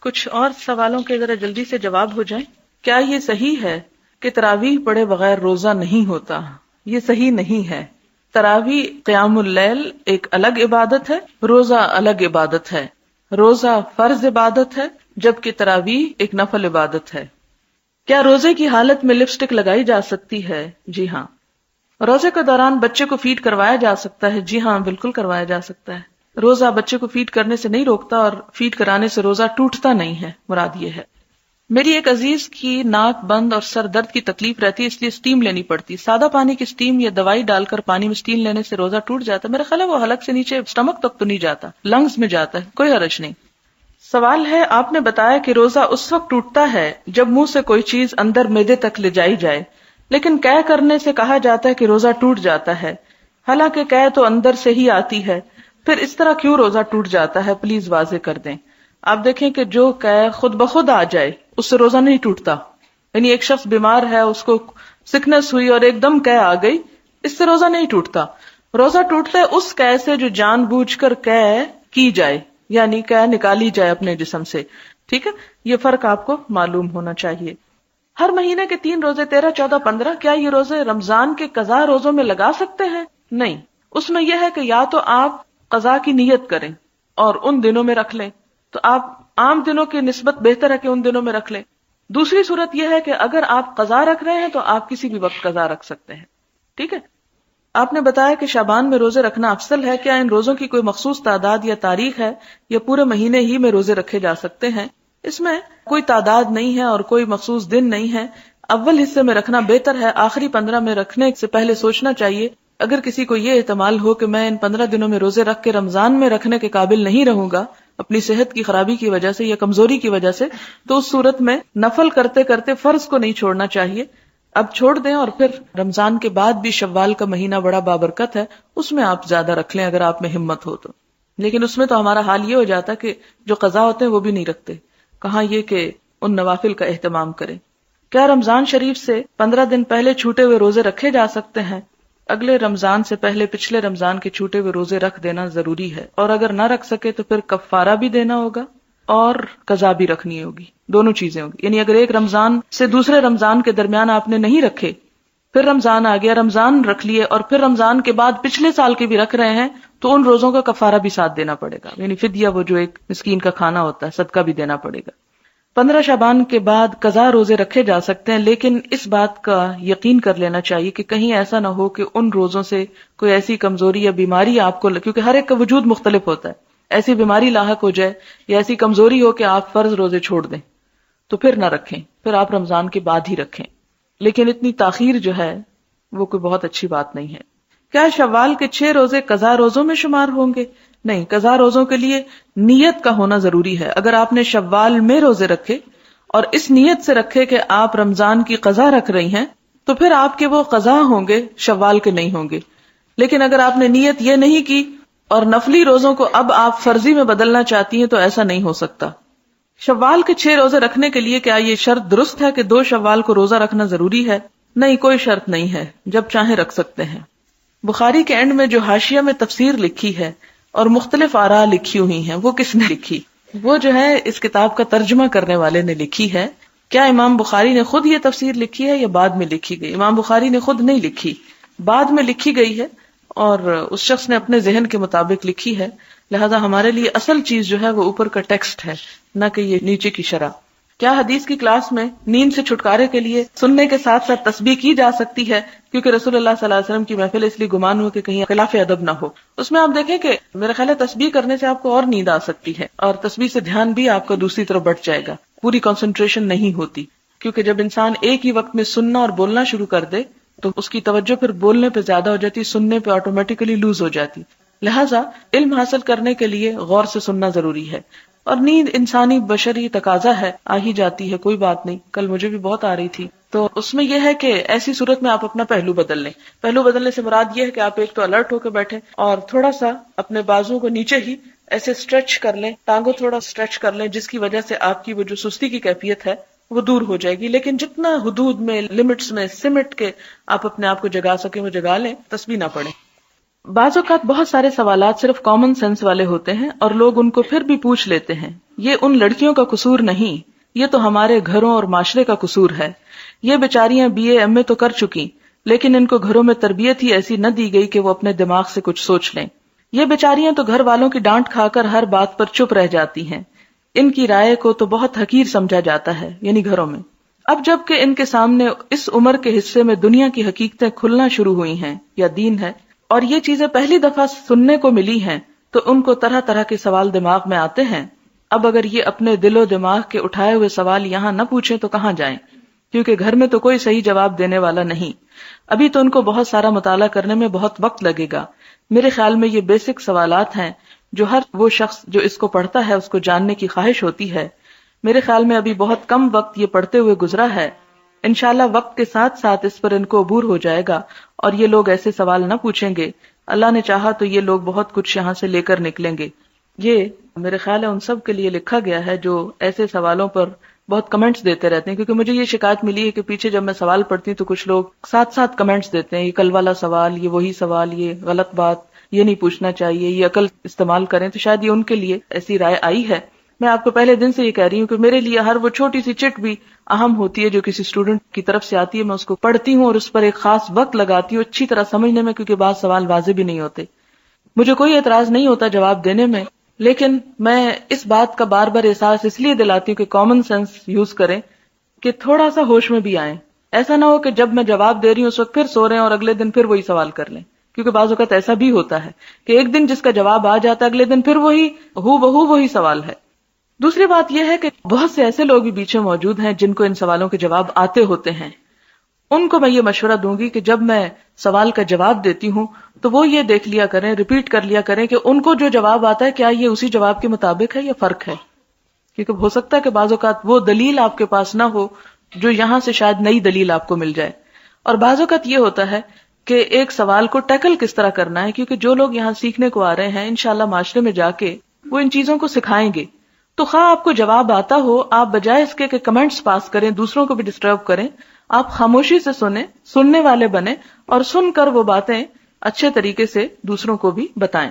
Speaker 1: کچھ اور سوالوں کے ذرا جلدی سے جواب ہو جائیں. کیا یہ صحیح ہے کہ تراویح پڑھے بغیر روزہ نہیں ہوتا؟ یہ صحیح نہیں ہے. تراویح قیام اللیل ایک الگ عبادت ہے، روزہ الگ عبادت ہے. روزہ فرض عبادت ہے جبکہ تراویح ایک نفل عبادت ہے. کیا روزے کی حالت میں لپسٹک لگائی جا سکتی ہے؟ جی ہاں. روزے کے دوران بچے کو فیڈ کروایا جا سکتا ہے؟ جی ہاں، بالکل کروایا جا سکتا ہے. روزہ بچے کو فیڈ کرنے سے نہیں روکتا، اور فیڈ کرانے سے روزہ ٹوٹتا نہیں ہے، مراد یہ ہے. میری ایک عزیز کی ناک بند اور سر درد کی تکلیف رہتی ہے، اس لیے سٹیم لینی پڑتی. سادہ پانی کی سٹیم یا دوائی ڈال کر پانی میں سٹیم لینے سے روزہ ٹوٹ جاتا ہے؟ میرا خیال ہے وہ حلق سے نیچے اسٹمک تک تو نہیں جاتا، لنگز میں جاتا ہے، کوئی حرج نہیں. سوال ہے، آپ نے بتایا کہ روزہ اس وقت ٹوٹتا ہے جب منہ سے کوئی چیز اندر معدے تک لے جائی جائے، لیکن قے کرنے سے کہا جاتا ہے کہ روزہ ٹوٹ جاتا ہے، حالانکہ قے تو اندر سے ہی آتی ہے. پھر اس طرح کیوں روزہ ٹوٹ جاتا ہے؟ پلیز واضح کر دیں. آپ دیکھیں کہ جو قے خود بخود آ جائے اس سے روزہ نہیں ٹوٹتا. یعنی ایک شخص بیمار ہے، اس کو سکنس ہوئی اور ایک دم قے آ گئی، اس سے روزہ نہیں ٹوٹتا. روزہ ٹوٹتا ہے اس قے سے جو جان بوجھ کر قے کی جائے، یعنی قے نکالی جائے اپنے جسم سے. ٹھیک ہے، یہ فرق آپ کو معلوم ہونا چاہیے. ہر مہینے کے 3 روزے 13، 14، 15، کیا یہ روزے رمضان کے قضا روزوں میں لگا سکتے ہیں؟ نہیں. اس میں یہ ہے کہ یا تو آپ قضا کی نیت کریں اور ان دنوں میں رکھ لیں، تو آپ عام دنوں کی نسبت بہتر ہے کہ ان دنوں میں رکھ لیں. دوسری صورت یہ ہے کہ اگر آپ قضا رکھ رہے ہیں تو آپ کسی بھی وقت قضا رکھ سکتے ہیں. ٹھیک ہے. آپ نے بتایا کہ شعبان میں روزے رکھنا افضل ہے. کیا ان روزوں کی کوئی مخصوص تعداد یا تاریخ ہے یا پورے مہینے ہی میں روزے رکھے جا سکتے ہیں؟ اس میں کوئی تعداد نہیں ہے اور کوئی مخصوص دن نہیں ہے. اول حصے میں رکھنا بہتر ہے، آخری 15 میں رکھنے سے پہلے سوچنا چاہیے. اگر کسی کو یہ احتمال ہو کہ میں ان 15 دنوں میں روزے رکھ کے رمضان میں رکھنے کے قابل نہیں رہوں گا اپنی صحت کی خرابی کی وجہ سے یا کمزوری کی وجہ سے، تو اس صورت میں نفل کرتے کرتے فرض کو نہیں چھوڑنا چاہیے. اب چھوڑ دیں، اور پھر رمضان کے بعد بھی شوال کا مہینہ بڑا بابرکت ہے، اس میں آپ زیادہ رکھ لیں اگر آپ میں ہمت ہو تو. لیکن اس میں تو ہمارا حال یہ ہو جاتا کہ جو قضا ہوتے ہیں وہ بھی نہیں رکھتے، کہاں یہ کہ ان نوافل کا اہتمام کریں. کیا رمضان شریف سے 15 دن پہلے چھوٹے ہوئے روزے رکھے جا سکتے ہیں؟ اگلے رمضان سے پہلے پچھلے رمضان کے چھوٹے ہوئے روزے رکھ دینا ضروری ہے، اور اگر نہ رکھ سکے تو پھر کفارہ بھی دینا ہوگا اور قضا بھی رکھنی ہوگی، دونوں چیزیں ہوگی. یعنی اگر ایک رمضان سے دوسرے رمضان کے درمیان آپ نے نہیں رکھے، پھر رمضان آ گیا، رمضان رکھ لیے، اور پھر رمضان کے بعد پچھلے سال کے بھی رکھ رہے ہیں، تو ان روزوں کا کفارہ بھی ساتھ دینا پڑے گا. یعنی فدیہ، وہ جو ایک مسکین کا کھانا ہوتا ہے، صدقہ بھی دینا پڑے گا. 15 شعبان کے بعد قضا روزے رکھے جا سکتے ہیں، لیکن اس بات کا یقین کر لینا چاہیے کہ کہیں ایسا نہ ہو کہ ان روزوں سے کوئی ایسی کمزوری یا بیماری آپ کو، کیونکہ ہر ایک کا وجود مختلف ہوتا ہے، ایسی بیماری لاحق ہو جائے یا ایسی کمزوری ہو کہ آپ فرض روزے چھوڑ دیں، تو پھر نہ رکھیں، پھر آپ رمضان کے بعد ہی رکھیں. لیکن اتنی تاخیر جو ہے وہ کوئی بہت اچھی بات نہیں ہے. کیا شوال کے 6 روزے قضا روزوں میں شمار ہوں گے؟ نہیں، قضا روزوں کے لیے نیت کا ہونا ضروری ہے. اگر آپ نے شوال میں روزے رکھے اور اس نیت سے رکھے کہ آپ رمضان کی قضا رکھ رہی ہیں، تو پھر آپ کے وہ قضا ہوں گے، شوال کے نہیں ہوں گے. لیکن اگر آپ نے نیت یہ نہیں کی اور نفلی روزوں کو اب آپ فرضی میں بدلنا چاہتی ہیں، تو ایسا نہیں ہو سکتا. شوال کے 6 روزے رکھنے کے لیے کیا یہ شرط درست ہے کہ 2 شوال کو روزہ رکھنا ضروری ہے؟ نہیں، کوئی شرط نہیں ہے، جب چاہیں رکھ سکتے ہیں. بخاری کے اینڈ میں جو حاشیہ میں تفسیر لکھی ہے اور مختلف آراء لکھی ہوئی ہیں، وہ کس نے لکھی؟ وہ جو ہے اس کتاب کا ترجمہ کرنے والے نے لکھی ہے. کیا امام بخاری نے خود یہ تفسیر لکھی ہے یا بعد میں لکھی گئی؟ امام بخاری نے خود نہیں لکھی، بعد میں لکھی گئی ہے، اور اس شخص نے اپنے ذہن کے مطابق لکھی ہے. لہذا ہمارے لیے اصل چیز جو ہے وہ اوپر کا ٹیکسٹ ہے، نہ کہ یہ نیچے کی شرح. کیا حدیث کی کلاس میں نیند سے چھٹکارے کے لیے سننے کے ساتھ ساتھ تسبیح کی جا سکتی ہے؟ کیونکہ رسول اللہ صلی اللہ علیہ وسلم کی محفل، اس لیے گمان ہو کہ کہیں خلاف ادب نہ ہو. اس میں آپ دیکھیں کہ میرا خیال ہے تسبیح کرنے سے آپ کو اور نیند آ سکتی ہے، اور تسبیح سے دھیان بھی آپ کا دوسری طرف بٹ جائے گا، پوری کنسنٹریشن نہیں ہوتی. کیونکہ جب انسان ایک ہی وقت میں سننا اور بولنا شروع کر دے تو اس کی توجہ پھر بولنے پہ زیادہ ہو جاتی، سننے پہ آٹومیٹیکلی لوز ہو جاتی. لہٰذا علم حاصل کرنے کے لیے غور سے سننا ضروری ہے. اور نیند انسانی بشری تقاضا ہے، آ ہی جاتی ہے، کوئی بات نہیں. کل مجھے بھی بہت آ رہی تھی. تو اس میں یہ ہے کہ ایسی صورت میں آپ اپنا پہلو بدل لیں. پہلو بدلنے سے مراد یہ ہے کہ آپ ایک تو الرٹ ہو کے بیٹھے اور تھوڑا سا اپنے بازو کو نیچے ہی ایسے اسٹریچ کر لیں، ٹانگوں تھوڑا اسٹریچ کر لیں، جس کی وجہ سے آپ کی وہ جو سستی کی کیفیت ہے وہ دور ہو جائے گی. لیکن جتنا حدود میں، لمٹس میں سمٹ کے آپ اپنے آپ کو جگا سکیں وہ جگا لیں، تسبیح نہ پڑھیں. بعض اوقات بہت سارے سوالات صرف کامن سینس والے ہوتے ہیں اور لوگ ان کو پھر بھی پوچھ لیتے ہیں. یہ ان لڑکیوں کا قصور نہیں، یہ تو ہمارے گھروں اور معاشرے کا قصور ہے. یہ بیچاریاں BA MA تو کر چکی، لیکن ان کو گھروں میں تربیت ہی ایسی نہ دی گئی کہ وہ اپنے دماغ سے کچھ سوچ لیں. یہ بیچاریاں تو گھر والوں کی ڈانٹ کھا کر ہر بات پر چپ رہ جاتی ہیں. ان کی رائے کو تو بہت حقیر سمجھا جاتا ہے، یعنی گھروں میں. اب جب کہ ان کے سامنے اس عمر کے حصے میں دنیا کی حقیقتیں کھلنا شروع ہوئی ہیں یا دین ہے، اور یہ چیزیں پہلی دفعہ سننے کو ملی ہیں، تو ان کو طرح طرح کے سوال دماغ میں آتے ہیں. اب اگر یہ اپنے دل و دماغ کے اٹھائے ہوئے سوال یہاں نہ پوچھیں تو کہاں جائیں؟ کیونکہ گھر میں تو کوئی صحیح جواب دینے والا نہیں. ابھی تو ان کو بہت سارا مطالعہ کرنے میں بہت وقت لگے گا. میرے خیال میں یہ بیسک سوالات ہیں جو ہر وہ شخص جو اس کو پڑھتا ہے اس کو جاننے کی خواہش ہوتی ہے. میرے خیال میں ابھی بہت کم وقت یہ پڑھتے ہوئے گزرا ہے. انشاءاللہ وقت کے ساتھ ساتھ اس پر ان کو عبور ہو جائے گا اور یہ لوگ ایسے سوال نہ پوچھیں گے. اللہ نے چاہا تو یہ لوگ بہت کچھ یہاں سے لے کر نکلیں گے. یہ میرے خیال ہے ان سب کے لیے لکھا گیا ہے جو ایسے سوالوں پر بہت کمنٹس دیتے رہتے ہیں. کیونکہ مجھے یہ شکایت ملی ہے کہ پیچھے جب میں سوال پڑھتی ہوں تو کچھ لوگ ساتھ ساتھ کمنٹس دیتے ہیں، یہ کل والا سوال، یہ وہی سوال، یہ غلط بات، یہ نہیں پوچھنا چاہیے، یہ عقل استعمال کریں. تو شاید یہ ان کے لیے ایسی رائے آئی ہے. میں آپ کو پہلے دن سے یہ کہہ رہی ہوں کہ میرے لیے ہر وہ چھوٹی سی چٹ بھی اہم ہوتی ہے جو کسی اسٹوڈنٹ کی طرف سے آتی ہے. میں اس کو پڑھتی ہوں اور اس پر ایک خاص وقت لگاتی ہوں اچھی طرح سمجھنے میں، کیونکہ بعض سوال واضح بھی نہیں ہوتے. مجھے کوئی اعتراض نہیں ہوتا جواب دینے میں، لیکن میں اس بات کا بار بار احساس اس لیے دلاتی ہوں کہ کامن سینس یوز کریں، کہ تھوڑا سا ہوش میں بھی آئیں. ایسا نہ ہو کہ جب میں جواب دے رہی ہوں اس وقت پھر سو رہے ہیں اور اگلے دن پھر وہی سوال کر لیں. کیونکہ بعض اوقات ایسا بھی ہوتا ہے کہ ایک دن جس کا جواب آ جاتا ہے اگلے دن پھر وہی بہو وہی سوال ہے. دوسری بات یہ ہے کہ بہت سے ایسے لوگ بھی پیچھے موجود ہیں جن کو ان سوالوں کے جواب آتے ہوتے ہیں. ان کو میں یہ مشورہ دوں گی کہ جب میں سوال کا جواب دیتی ہوں تو وہ یہ دیکھ لیا کریں، ریپیٹ کر لیا کریں کہ ان کو جو جواب آتا ہے کیا یہ اسی جواب کے مطابق ہے یا فرق ہے. کیونکہ ہو سکتا ہے کہ بعض اوقات وہ دلیل آپ کے پاس نہ ہو جو یہاں سے شاید نئی دلیل آپ کو مل جائے. اور بعض اوقات یہ ہوتا ہے کہ ایک سوال کو ٹیکل کس طرح کرنا ہے، کیونکہ جو لوگ یہاں سیکھنے کو آ رہے ہیں انشاءاللہ معاشرے میں جا کے وہ ان چیزوں کو سکھائیں گے. تو خواہ آپ کو جواب آتا ہو، آپ بجائے اس کے کہ کمنٹس پاس کریں، دوسروں کو بھی ڈسٹرب کریں، آپ خاموشی سے سنیں، سننے والے بنیں اور سن کر وہ باتیں اچھے طریقے سے دوسروں کو بھی بتائیں.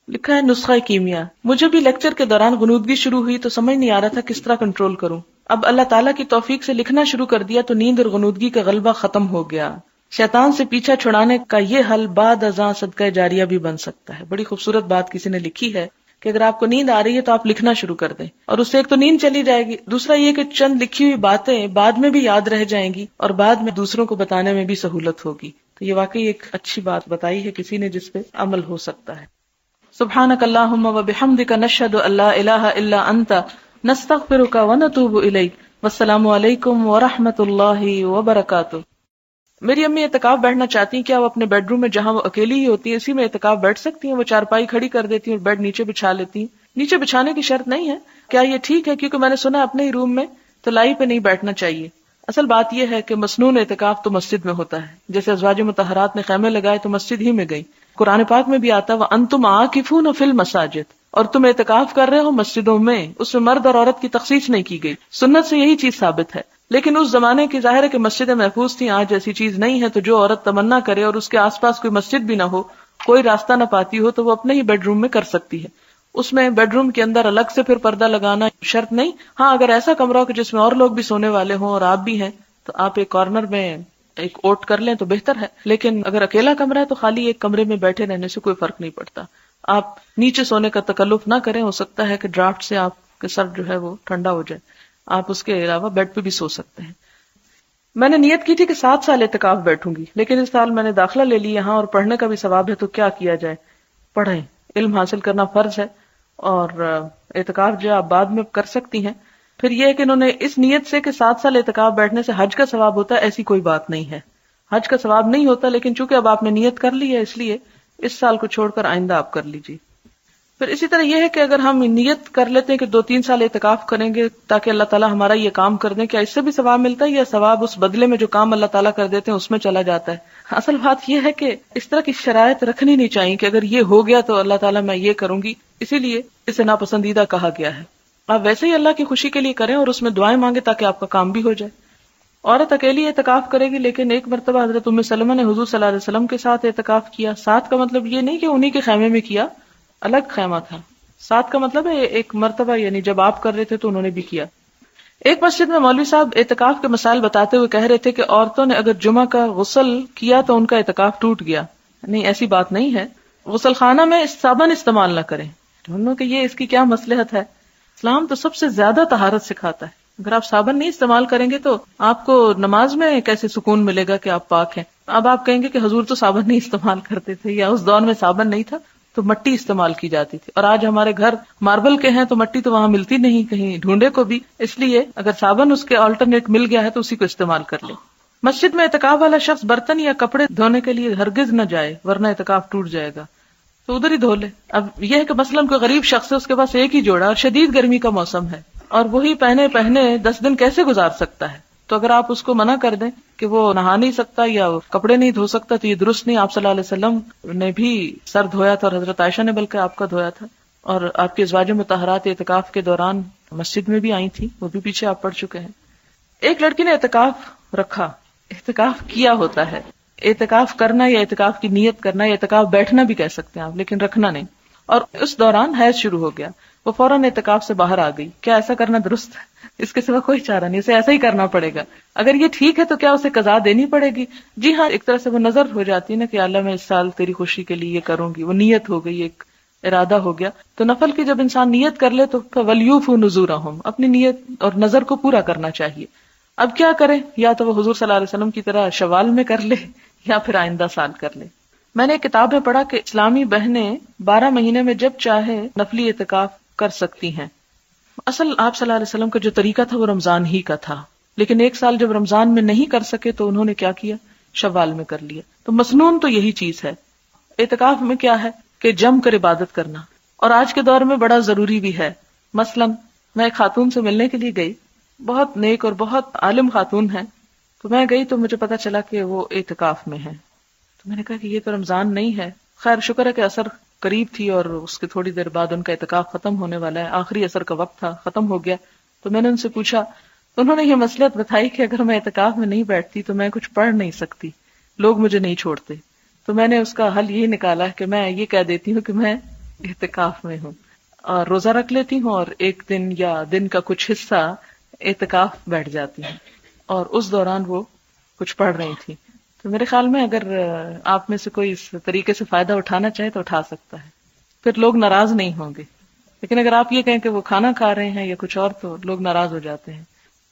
Speaker 1: لکھا ہے نسخہ کیمیا، مجھے بھی لیکچر کے دوران غنودگی شروع ہوئی تو سمجھ نہیں آ رہا تھا کس طرح کنٹرول کروں. اب اللہ تعالیٰ کی توفیق سے لکھنا شروع کر دیا تو نیند اور غنودگی کا غلبہ ختم ہو گیا. شیطان سے پیچھا چھڑانے کا یہ حل بعد ازاں صدقہ جاریہ بھی بن سکتا ہے. بڑی خوبصورت بات کسی نے لکھی ہے کہ اگر آپ کو نیند آ رہی ہے تو آپ لکھنا شروع کر دیں، اور اس سے ایک تو نیند چلی جائے گی، دوسرا یہ کہ چند لکھی ہوئی باتیں بعد میں بھی یاد رہ جائیں گی اور بعد میں دوسروں کو بتانے میں بھی سہولت ہوگی. تو یہ واقعی ایک اچھی بات بتائی ہے کسی نے جس پہ عمل ہو سکتا ہے. سبحانک اللہم وبحمدک نشہد ان لا الہ الا انت نستغفرک ونتوب الیک. والسلام علیکم ورحمۃ اللہ وبرکاتہ. میری امی اعتکاف بیٹھنا چاہتی ہیں، کیا وہ اپنے بیڈ روم میں جہاں وہ اکیلی ہی ہوتی ہیں اسی میں اعتکاف بیٹھ سکتی ہیں؟ وہ چارپائی کھڑی کر دیتی ہیں اور بیڈ نیچے بچھا لیتی ہیں. نیچے بچھانے کی شرط نہیں ہے. کیا یہ ٹھیک ہے؟ کیونکہ میں نے سنا اپنے ہی روم میں تو لائی پہ نہیں بیٹھنا چاہیے. اصل بات یہ ہے کہ مسنون اعتکاف تو مسجد میں ہوتا ہے. جیسے ازواج مطہرات نے خیمے لگائے تو مسجد ہی میں گئی. قرآن پاک میں بھی آتا ہے وَأَنْتُمْ عَاكِفُونَ فِي الْمَسَاجِدِ، اور تم اعتکاف کر رہے ہو مسجدوں میں. اس میں مرد اور عورت کی تخصیص نہیں کی گئی. سنت سے یہی چیز ثابت ہے. لیکن اس زمانے کی ظاہر ہے کہ مسجدیں محفوظ تھیں، آج ایسی چیز نہیں ہے. تو جو عورت تمنا کرے اور اس کے آس پاس کوئی مسجد بھی نہ ہو، کوئی راستہ نہ پاتی ہو، تو وہ اپنے ہی بیڈ روم میں کر سکتی ہے. اس میں بیڈ روم کے اندر الگ سے پھر پردہ لگانا شرط نہیں. ہاں اگر ایسا کمرہ ہو کہ جس میں اور لوگ بھی سونے والے ہوں اور آپ بھی ہیں تو آپ ایک کارنر میں ایک اوٹ کر لیں تو بہتر ہے. لیکن اگر اکیلا کمرہ ہے تو خالی ایک کمرے میں بیٹھے رہنے سے کوئی فرق نہیں پڑتا. آپ نیچے سونے کا تکلف نہ کریں، ہو سکتا ہے کہ ڈرافٹ سے آپ کے سر جو ہے وہ ٹھنڈا ہو جائے. آپ اس کے علاوہ بیڈ پہ بھی سو سکتے ہیں. میں نے نیت کی تھی کہ 7 سال اعتکاف بیٹھوں گی، لیکن اس سال میں نے داخلہ لے لی یہاں اور پڑھنے کا بھی ثواب ہے، تو کیا کیا جائے؟ پڑھیں، علم حاصل کرنا فرض ہے، اور اعتکاف جو آپ بعد میں کر سکتی ہیں. پھر یہ ہے کہ انہوں نے اس نیت سے کہ 7 سال اعتکاف بیٹھنے سے حج کا ثواب ہوتا ہے، ایسی کوئی بات نہیں ہے. حج کا ثواب نہیں ہوتا، لیکن چونکہ اب آپ نے نیت کر لی ہے اس لیے اس سال کو چھوڑ کر آئندہ آپ کر لیجیے. پھر اسی طرح یہ ہے کہ اگر ہم نیت کر لیتے ہیں کہ 2-3 سال اعتکاف کریں گے تاکہ اللہ تعالیٰ ہمارا یہ کام کر دیں، کیا اس سے بھی ثواب ملتا ہے یا ثواب اس بدلے میں جو کام اللہ تعالیٰ کر دیتے ہیں اس میں چلا جاتا ہے؟ اصل بات یہ ہے کہ اس طرح کی شرائط رکھنی نہیں چاہیے کہ اگر یہ ہو گیا تو اللہ تعالیٰ میں یہ کروں گی، اسی لیے اسے ناپسندیدہ کہا گیا ہے. آپ ویسے ہی اللہ کی خوشی کے لیے کریں اور اس میں دعائیں مانگیں تاکہ آپ کا کام بھی ہو جائے. عورت اکیلی اعتکاف کرے گی، لیکن ایک مرتبہ حضرت ام سلمہ نے حضور صلی اللہ علیہ وسلم کے ساتھ اعتکاف کیا. ساتھ کا مطلب یہ نہیں کہ انہی کے خیمے میں کیا، الگ خیمہ تھا. ساتھ کا مطلب ہے ایک مرتبہ، یعنی جب آپ کر رہے تھے تو انہوں نے بھی کیا. ایک مسجد میں مولوی صاحب اعتکاف کے مسائل بتاتے ہوئے کہہ رہے تھے کہ عورتوں نے اگر جمعہ کا غسل کیا تو ان کا اعتکاف ٹوٹ گیا. نہیں، ایسی بات نہیں ہے. غسل خانہ میں صابن استعمال نہ کریں. ڈھونڈو کہ یہ اس کی کیا مصلحت ہے. اسلام تو سب سے زیادہ طہارت سکھاتا ہے. اگر آپ صابن نہیں استعمال کریں گے تو آپ کو نماز میں کیسے سکون ملے گا کہ آپ پاک ہیں. اب آپ کہیں گے کہ حضور تو صابن نہیں استعمال کرتے تھے، یا اس دور میں صابن نہیں تھا تو مٹی استعمال کی جاتی تھی، اور آج ہمارے گھر ماربل کے ہیں تو مٹی تو وہاں ملتی نہیں کہیں ڈھونڈے کو بھی. اس لیے اگر صابن اس کے آلٹرنیٹ مل گیا ہے تو اسی کو استعمال کر لیں. مسجد میں اعتکاف والا شخص برتن یا کپڑے دھونے کے لیے ہرگز نہ جائے ورنہ اعتکاف ٹوٹ جائے گا، تو ادھر ہی دھو لے. اب یہ ہے کہ مثلاً کوئی غریب شخص ہے، اس کے پاس ایک ہی جوڑا اور شدید گرمی کا موسم ہے اور وہی پہنے 10 دن کیسے گزار سکتا ہے؟ تو اگر آپ اس کو منع کر دیں کہ وہ نہا نہیں سکتا یا کپڑے نہیں دھو سکتا تو یہ درست نہیں. آپ صلی اللہ علیہ وسلم نے بھی سر دھویا تھا اور حضرت عائشہ نے بلکہ آپ کا دھویا تھا، اور آپ کے ازواج مطہرات اعتکاف کے دوران مسجد میں بھی آئی تھی، وہ بھی پیچھے آپ پڑھ چکے ہیں. ایک لڑکی نے اعتکاف رکھا، اعتکاف کیا ہوتا ہے. اعتکاف کرنا یا اعتکاف کی نیت کرنا یا اعتکاف بیٹھنا بھی کہہ سکتے ہیں آپ، لیکن رکھنا نہیں. اور اس دوران حیض شروع ہو گیا، وہ فوراً اعتکاف سے باہر آ گئی. کیا ایسا کرنا درست ہے؟ اس کے سوا کوئی چارہ نہیں، اسے ایسا ہی کرنا پڑے گا. اگر یہ ٹھیک ہے تو کیا اسے قضا دینی پڑے گی؟ جی ہاں، ایک طرح سے وہ نظر ہو جاتی ہے نا کہ اللہ میں اس سال تیری خوشی کے لیے یہ کروں گی. وہ نیت ہو گئی، ایک ارادہ ہو گیا. تو نفل کی جب انسان نیت کر لے تو وَلْيُوفُوا نُذُورَهُمْ، اپنی نیت اور نظر کو پورا کرنا چاہیے. اب کیا کرے؟ یا تو وہ حضور صلی اللہ علیہ وسلم کی طرح شوال میں کر لے یا پھر آئندہ سال کر لے. میں نے ایک کتاب میں پڑھا کہ اسلامی بہنیں 12 مہینے میں جب چاہے نفلی اعتکاف کر سکتی ہیں. اصل آپ صلی اللہ علیہ وسلم کا جو طریقہ تھا وہ رمضان ہی کا تھا، لیکن ایک سال جب رمضان میں نہیں کر سکے تو انہوں نے کیا کیا؟ شوال میں کر لیا. تو مسنون تو یہی چیز ہے. اعتکاف میں کیا ہے کہ جم کر عبادت کرنا، اور آج کے دور میں بڑا ضروری بھی ہے. مثلا میں ایک خاتون سے ملنے کے لیے گئی، بہت نیک اور بہت عالم خاتون ہے. تو میں گئی تو مجھے پتا چلا کہ وہ اعتکاف میں ہے. تو میں نے کہا کہ یہ تو رمضان نہیں ہے. خیر شکر ہے کہ عصر قریب تھی اور اس کے تھوڑی دیر بعد ان کا اعتکاف ختم ہونے والا ہے، آخری عصر کا وقت تھا، ختم ہو گیا. تو میں نے ان سے پوچھا، انہوں نے یہ مصلحت بتائی کہ اگر میں اعتکاف میں نہیں بیٹھتی تو میں کچھ پڑھ نہیں سکتی، لوگ مجھے نہیں چھوڑتے. تو میں نے اس کا حل یہی نکالا کہ میں یہ کہہ دیتی ہوں کہ میں اعتکاف میں ہوں اور روزہ رکھ لیتی ہوں اور ایک دن یا دن کا کچھ حصہ اعتکاف بیٹھ جاتی ہوں اور اس دوران وہ کچھ پڑھ رہی تھی. تو میرے خیال میں اگر آپ میں سے کوئی اس طریقے سے فائدہ اٹھانا چاہے تو اٹھا سکتا ہے, پھر لوگ ناراض نہیں ہوں گے. لیکن اگر آپ یہ کہیں کہ وہ کھانا کھا رہے ہیں یا کچھ اور تو لوگ ناراض ہو جاتے ہیں.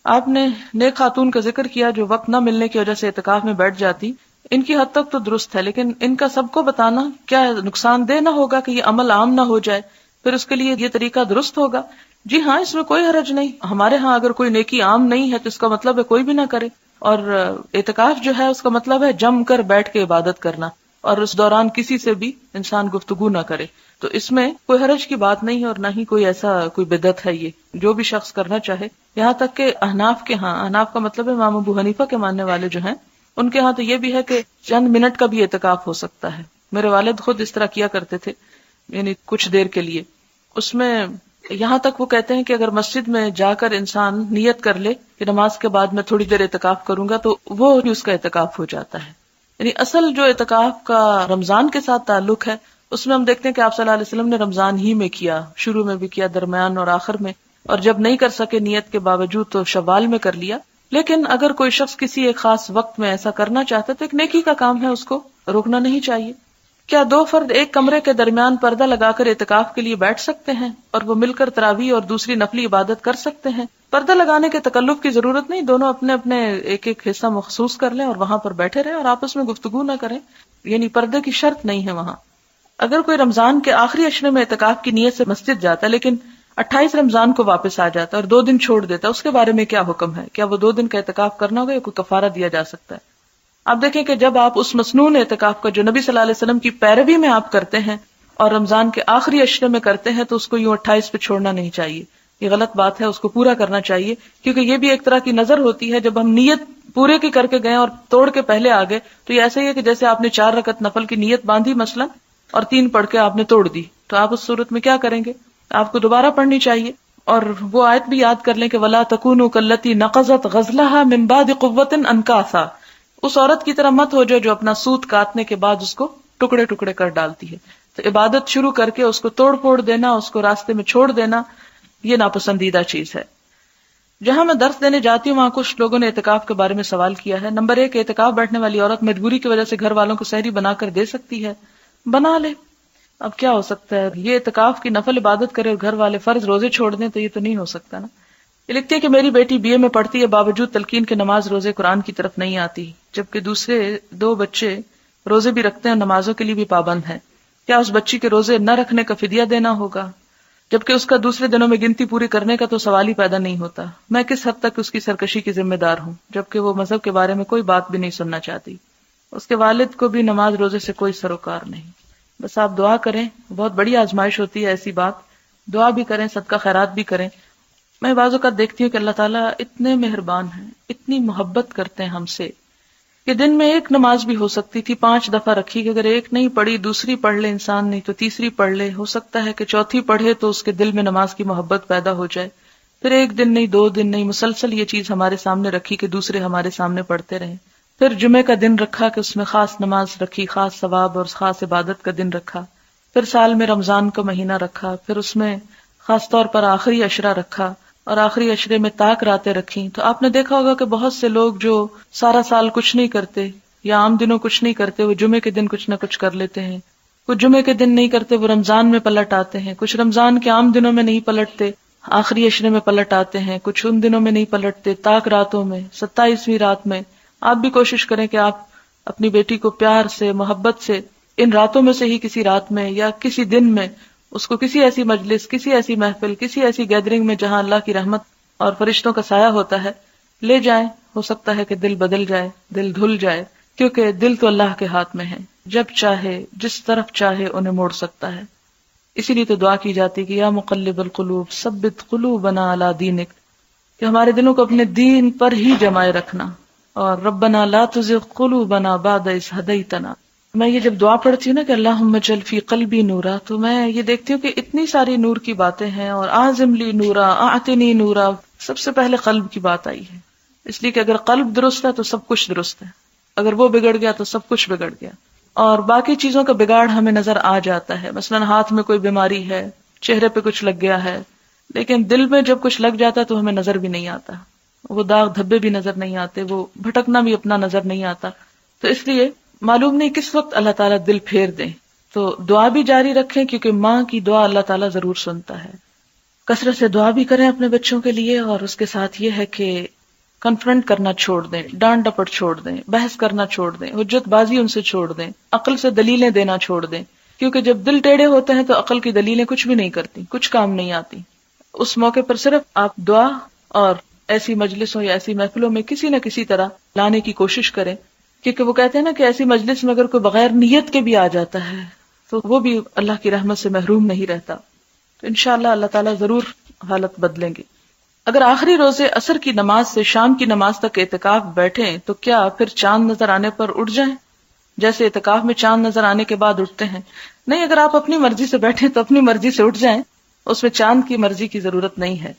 Speaker 1: آپ نے نیک خاتون کا ذکر کیا جو وقت نہ ملنے کی وجہ سے اعتکاف میں بیٹھ جاتی. ان کی حد تک تو درست ہے, لیکن ان کا سب کو بتانا کیا نقصان دہ نہ ہوگا کہ یہ عمل عام نہ ہو جائے, پھر اس کے لیے یہ طریقہ درست ہوگا؟ جی ہاں, اس میں کوئی حرج نہیں. ہمارے ہاں اگر کوئی نیکی عام نہیں ہے تو اس کا مطلب ہے کوئی بھی نہ کرے, اور اعتکاف جو ہے اس کا مطلب ہے جم کر بیٹھ کے عبادت کرنا, اور اس دوران کسی سے بھی انسان گفتگو نہ کرے. تو اس میں کوئی حرج کی بات نہیں ہے اور نہ ہی کوئی ایسا کوئی بدعت ہے. یہ جو بھی شخص کرنا چاہے, یہاں تک کہ احناف کے ہاں, احناف کا مطلب ہے امام ابو حنیفہ کے ماننے والے جو ہیں, ان کے ہاں تو یہ بھی ہے کہ چند منٹ کا بھی اعتکاف ہو سکتا ہے. میرے والد خود اس طرح کیا کرتے تھے, یعنی کچھ دیر کے لیے. اس میں یہاں تک وہ کہتے ہیں کہ اگر مسجد میں جا کر انسان نیت کر لے کہ نماز کے بعد میں تھوڑی دیر اعتکاف کروں گا تو وہ اس کا اعتکاف ہو جاتا ہے. یعنی اصل جو اعتکاف کا رمضان کے ساتھ تعلق ہے اس میں ہم دیکھتے ہیں کہ آپ صلی اللہ علیہ وسلم نے رمضان ہی میں کیا, شروع میں بھی کیا, درمیان اور آخر میں, اور جب نہیں کر سکے نیت کے باوجود تو شوال میں کر لیا. لیکن اگر کوئی شخص کسی ایک خاص وقت میں ایسا کرنا چاہتا ہے تو ایک نیکی کا کام ہے, اس کو روکنا نہیں چاہیے. کیا دو فرد ایک کمرے کے درمیان پردہ لگا کر اعتکاف کے لیے بیٹھ سکتے ہیں اور وہ مل کر تراویح اور دوسری نفلی عبادت کر سکتے ہیں؟ پردہ لگانے کے تکلف کی ضرورت نہیں, دونوں اپنے اپنے ایک ایک حصہ مخصوص کر لیں اور وہاں پر بیٹھے رہیں اور آپس میں گفتگو نہ کریں, یعنی پردے کی شرط نہیں ہے وہاں. اگر کوئی رمضان کے آخری عشرے میں اعتکاف کی نیت سے مسجد جاتا ہے لیکن 28 رمضان کو واپس آ جاتا ہے اور 2 دن چھوڑ دیتا ہے, اس کے بارے میں کیا حکم ہے؟ کیا وہ 2 دن کا اعتکاف کرنا ہوگا یا کوئی کفارہ دیا جا سکتا ہے؟ آپ دیکھیں کہ جب آپ اس مسنون اعتکاف کا جو نبی صلی اللہ علیہ وسلم کی پیروی میں آپ کرتے ہیں اور رمضان کے آخری عشرے میں کرتے ہیں تو اس کو یوں 28 پہ چھوڑنا نہیں چاہیے. یہ غلط بات ہے, اس کو پورا کرنا چاہیے, کیونکہ یہ بھی ایک طرح کی نظر ہوتی ہے. جب ہم نیت پورے کی کر کے گئے اور توڑ کے پہلے آ گئے تو یہ ایسا ہی ہے کہ جیسے آپ نے 4 رکعت نفل کی نیت باندھی مثلا اور 3 پڑھ کے آپ نے توڑ دی, تو آپ اس صورت میں کیا کریں گے؟ آپ کو دوبارہ پڑھنی چاہیے. اور وہ آیت بھی یاد کر لیں کہ وَلَا تَكُونُوا كَالَّتِي نَقَضَتْ غَزْلَهَا مِن بَعْدِ قُوَّةٍ أَنْكَاثًا. اس عورت کی طرح مت ہو جو اپنا سوت کاٹنے کے بعد اس کو ٹکڑے ٹکڑے کر ڈالتی ہے. تو عبادت شروع کر کے اس کو توڑ پھوڑ دینا, اس کو راستے میں چھوڑ دینا, یہ ناپسندیدہ چیز ہے. جہاں میں درس دینے جاتی ہوں وہاں کچھ لوگوں نے اعتکاف کے بارے میں سوال کیا ہے. نمبر 1, اعتکاف بیٹھنے والی عورت مجبوری کی وجہ سے گھر والوں کو سحری بنا کر دے سکتی ہے؟ بنا لے, اب کیا ہو سکتا ہے. یہ اعتکاف کی نفل عبادت کرے اور گھر والے فرض روزے چھوڑ دیں تو یہ تو نہیں ہو سکتا نا. یہ لکھتی ہے کہ میری بیٹی BA میں پڑھتی ہے, باوجود تلقین کے نماز روزے قرآن کی طرف نہیں آتی, جبکہ دوسرے 2 بچے روزے بھی رکھتے ہیں اور نمازوں کے لیے بھی پابند ہیں. کیا اس بچی کے روزے نہ رکھنے کا فدیہ دینا ہوگا؟ جبکہ اس کا دوسرے دنوں میں گنتی پوری کرنے کا تو سوال ہی پیدا نہیں ہوتا. میں کس حد تک اس کی سرکشی کی ذمہ دار ہوں جبکہ وہ مذہب کے بارے میں کوئی بات بھی نہیں سننا چاہتی. اس کے والد کو بھی نماز روزے سے کوئی سروکار نہیں. بس آپ دعا کریں, بہت بڑی آزمائش ہوتی ہے ایسی بات, دعا بھی کریں, صدقہ خیرات بھی کریں. میں بعض اوقات دیکھتی ہوں کہ اللہ تعالیٰ اتنے مہربان ہیں, اتنی محبت کرتے ہیں ہم سے کہ دن میں 1 نماز بھی ہو سکتی تھی 5 دفعہ رکھی کہ اگر 1 نہیں پڑھی دوسری پڑھ لے انسان, نہیں تو تیسری پڑھ لے, ہو سکتا ہے کہ چوتھی پڑھے تو اس کے دل میں نماز کی محبت پیدا ہو جائے. پھر 1 دن نہیں 2 دن نہیں, مسلسل یہ چیز ہمارے سامنے رکھی کہ دوسرے ہمارے سامنے پڑھتے رہیں. پھر جمعے کا دن رکھا کہ اس میں خاص نماز رکھی, خاص ثواب اور خاص عبادت کا دن رکھا. پھر سال میں رمضان کا مہینہ رکھا, پھر اس میں خاص طور پر آخری عشرہ رکھا اور آخری عشرے میں تاک راتیں رکھیں. تو آپ نے دیکھا ہوگا کہ بہت سے لوگ جو سارا سال کچھ نہیں کرتے یا عام دنوں کچھ نہیں کرتے, وہ جمعے کے دن کچھ نہ کچھ کر لیتے ہیں. کچھ جمعے کے دن نہیں کرتے, وہ رمضان میں پلٹ آتے ہیں. کچھ رمضان کے عام دنوں میں نہیں پلٹتے, آخری عشرے میں پلٹ آتے ہیں. کچھ ان دنوں میں نہیں پلٹتے, تاک راتوں میں, 27ویں رات میں. آپ بھی کوشش کریں کہ آپ اپنی بیٹی کو پیار سے, محبت سے ان راتوں میں سے ہی کسی رات میں یا کسی دن میں اس کو کسی ایسی مجلس, کسی ایسی محفل, کسی ایسی گیدرنگ میں جہاں اللہ کی رحمت اور فرشتوں کا سایہ ہوتا ہے لے جائیں. ہو سکتا ہے کہ دل بدل جائے, دل دھل جائے, کیونکہ دل تو اللہ کے ہاتھ میں ہے, جب چاہے جس طرف چاہے انہیں موڑ سکتا ہے. اسی لیے تو دعا کی جاتی کہ یا مقلب القلوب ثبت قلوبنا علی دینک, کہ ہمارے دلوں کو اپنے دین پر ہی جمائے رکھنا. اور ربنا لا تزغ قلوبنا بعد اذ ہدیتنا. میں یہ جب دعا پڑھتی ہوں نا کہ اللہم اجعل فی قلبی نورا, تو میں یہ دیکھتی ہوں کہ اتنی ساری نور کی باتیں ہیں, اور اعظم لی نورا اعطنی نورا, سب سے پہلے قلب کی بات آئی ہے. اس لیے کہ اگر قلب درست ہے تو سب کچھ درست ہے, اگر وہ بگڑ گیا تو سب کچھ بگڑ گیا. اور باقی چیزوں کا بگاڑ ہمیں نظر آ جاتا ہے. مثلا ہاتھ میں کوئی بیماری ہے، چہرے پہ کچھ لگ گیا ہے، لیکن دل میں جب کچھ لگ جاتا تو ہمیں نظر بھی نہیں آتا، وہ داغ دھبے بھی نظر نہیں آتے، وہ بھٹکنا بھی اپنا نظر نہیں آتا. تو اس لیے معلوم نہیں کس وقت اللہ تعالیٰ دل پھیر دیں. تو دعا بھی جاری رکھیں، کیونکہ ماں کی دعا اللہ تعالیٰ ضرور سنتا ہے. کثرت سے دعا بھی کریں اپنے بچوں کے لیے، اور اس کے ساتھ یہ ہے کہ کنفرنٹ کرنا چھوڑ دیں، ڈانٹ ڈپٹ چھوڑ دیں، بحث کرنا چھوڑ دیں، حجت بازی ان سے چھوڑ دیں، عقل سے دلیلیں دینا چھوڑ دیں. کیونکہ جب دل ٹیڑھے ہوتے ہیں تو عقل کی دلیلیں کچھ بھی نہیں کرتی، کچھ کام نہیں آتی. اس موقع پر صرف آپ دعا اور ایسی مجلسوں یا ایسی محفلوں میں کسی نہ کسی طرح لانے کی کوشش کریں. کیونکہ وہ کہتے ہیں نا کہ ایسی مجلس میں اگر کوئی بغیر نیت کے بھی آ جاتا ہے تو وہ بھی اللہ کی رحمت سے محروم نہیں رہتا. تو انشاءاللہ اللہ تعالیٰ ضرور حالت بدلیں گے. اگر آخری روزے عصر کی نماز سے شام کی نماز تک اعتکاف بیٹھیں تو کیا پھر چاند نظر آنے پر اٹھ جائیں، جیسے اعتکاف میں چاند نظر آنے کے بعد اٹھتے ہیں؟ نہیں، اگر آپ اپنی مرضی سے بیٹھیں تو اپنی مرضی سے اٹھ جائیں، اس میں چاند کی مرضی کی ضرورت نہیں ہے.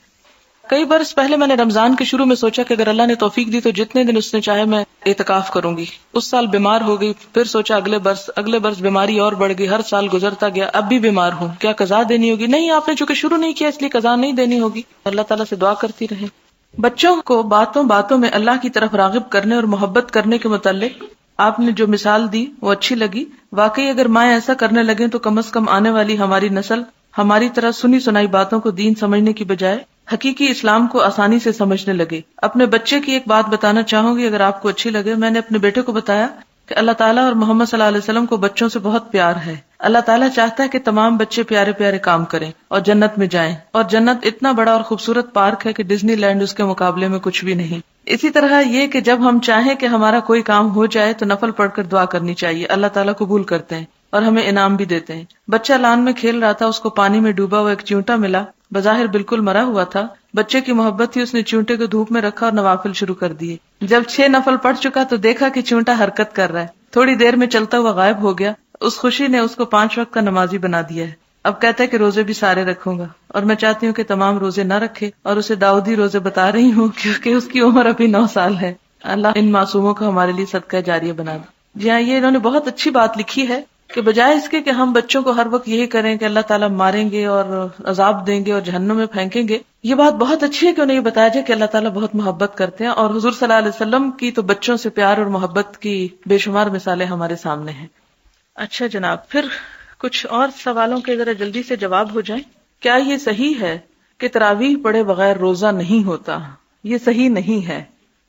Speaker 1: کئی برس پہلے میں نے رمضان کے شروع میں سوچا کہ اگر اللہ نے توفیق دی تو جتنے دن اس نے چاہے میں اعتکاف کروں گی. اس سال بیمار ہو گئی، پھر سوچا اگلے برس بیماری اور بڑھ گئی، ہر سال گزرتا گیا، اب بھی بیمار ہوں، کیا قضا دینی ہوگی؟ نہیں، آپ نے چونکہ شروع نہیں کیا اس لیے قضا نہیں دینی ہوگی. اللہ تعالیٰ سے دعا کرتی رہیں. بچوں کو باتوں باتوں میں اللہ کی طرف راغب کرنے اور محبت کرنے کے متعلق آپ نے جو مثال دی وہ اچھی لگی. واقعی اگر مائیں ایسا کرنے لگیں تو کم از کم آنے والی ہماری نسل ہماری طرح سنی سنائی باتوں کو دین سمجھنے کی بجائے حقیقی اسلام کو آسانی سے سمجھنے لگے. اپنے بچے کی ایک بات بتانا چاہوں گی اگر آپ کو اچھی لگے. میں نے اپنے بیٹے کو بتایا کہ اللہ تعالیٰ اور محمد صلی اللہ علیہ وسلم کو بچوں سے بہت پیار ہے. اللہ تعالیٰ چاہتا ہے کہ تمام بچے پیارے پیارے کام کریں اور جنت میں جائیں، اور جنت اتنا بڑا اور خوبصورت پارک ہے کہ ڈزنی لینڈ اس کے مقابلے میں کچھ بھی نہیں. اسی طرح یہ کہ جب ہم چاہیں کہ ہمارا کوئی کام ہو جائے تو نفل پڑھ کر دعا کرنی چاہیے، اللہ تعالیٰ قبول کرتے ہیں اور ہمیں انعام بھی دیتے ہیں. بچہ لان میں کھیل رہا تھا، اس کو پانی میں ڈوبا ہوا ایک چیونٹا ملا، بظاہر بالکل مرا ہوا تھا. بچے کی محبت تھی، اس نے چیونٹے کو دھوپ میں رکھا اور نوافل شروع کر دیے. جب 6 نفل پڑھ چکا تو دیکھا کہ چیونٹا حرکت کر رہا ہے، تھوڑی دیر میں چلتا ہوا غائب ہو گیا. اس خوشی نے اس کو 5 وقت کا نمازی بنا دیا ہے. اب کہتا ہے کہ روزے بھی سارے رکھوں گا، اور میں چاہتی ہوں کہ تمام روزے نہ رکھے، اور اسے داؤدی روزے بتا رہی ہوں کیونکہ اس کی عمر ابھی 9 سال ہے. اللہ ان معصوموں کو ہمارے لیے صدقہ جاریہ بنا دے. جی ہاں، یہ انہوں نے بہت اچھی بات لکھی ہے کہ بجائے اس کے کہ ہم بچوں کو ہر وقت یہی کریں کہ اللہ تعالیٰ ماریں گے اور عذاب دیں گے اور جہنم میں پھینکیں گے، یہ بات بہت اچھی ہے کہ انہیں یہ بتایا جائے کہ اللہ تعالیٰ بہت محبت کرتے ہیں. اور حضور صلی اللہ علیہ وسلم کی تو بچوں سے پیار اور محبت کی بے شمار مثالیں ہمارے سامنے ہیں. اچھا جناب، پھر کچھ اور سوالوں کے ذرا جلدی سے جواب ہو جائیں. کیا یہ صحیح ہے کہ تراویح پڑھے بغیر روزہ نہیں ہوتا؟ یہ صحیح نہیں ہے.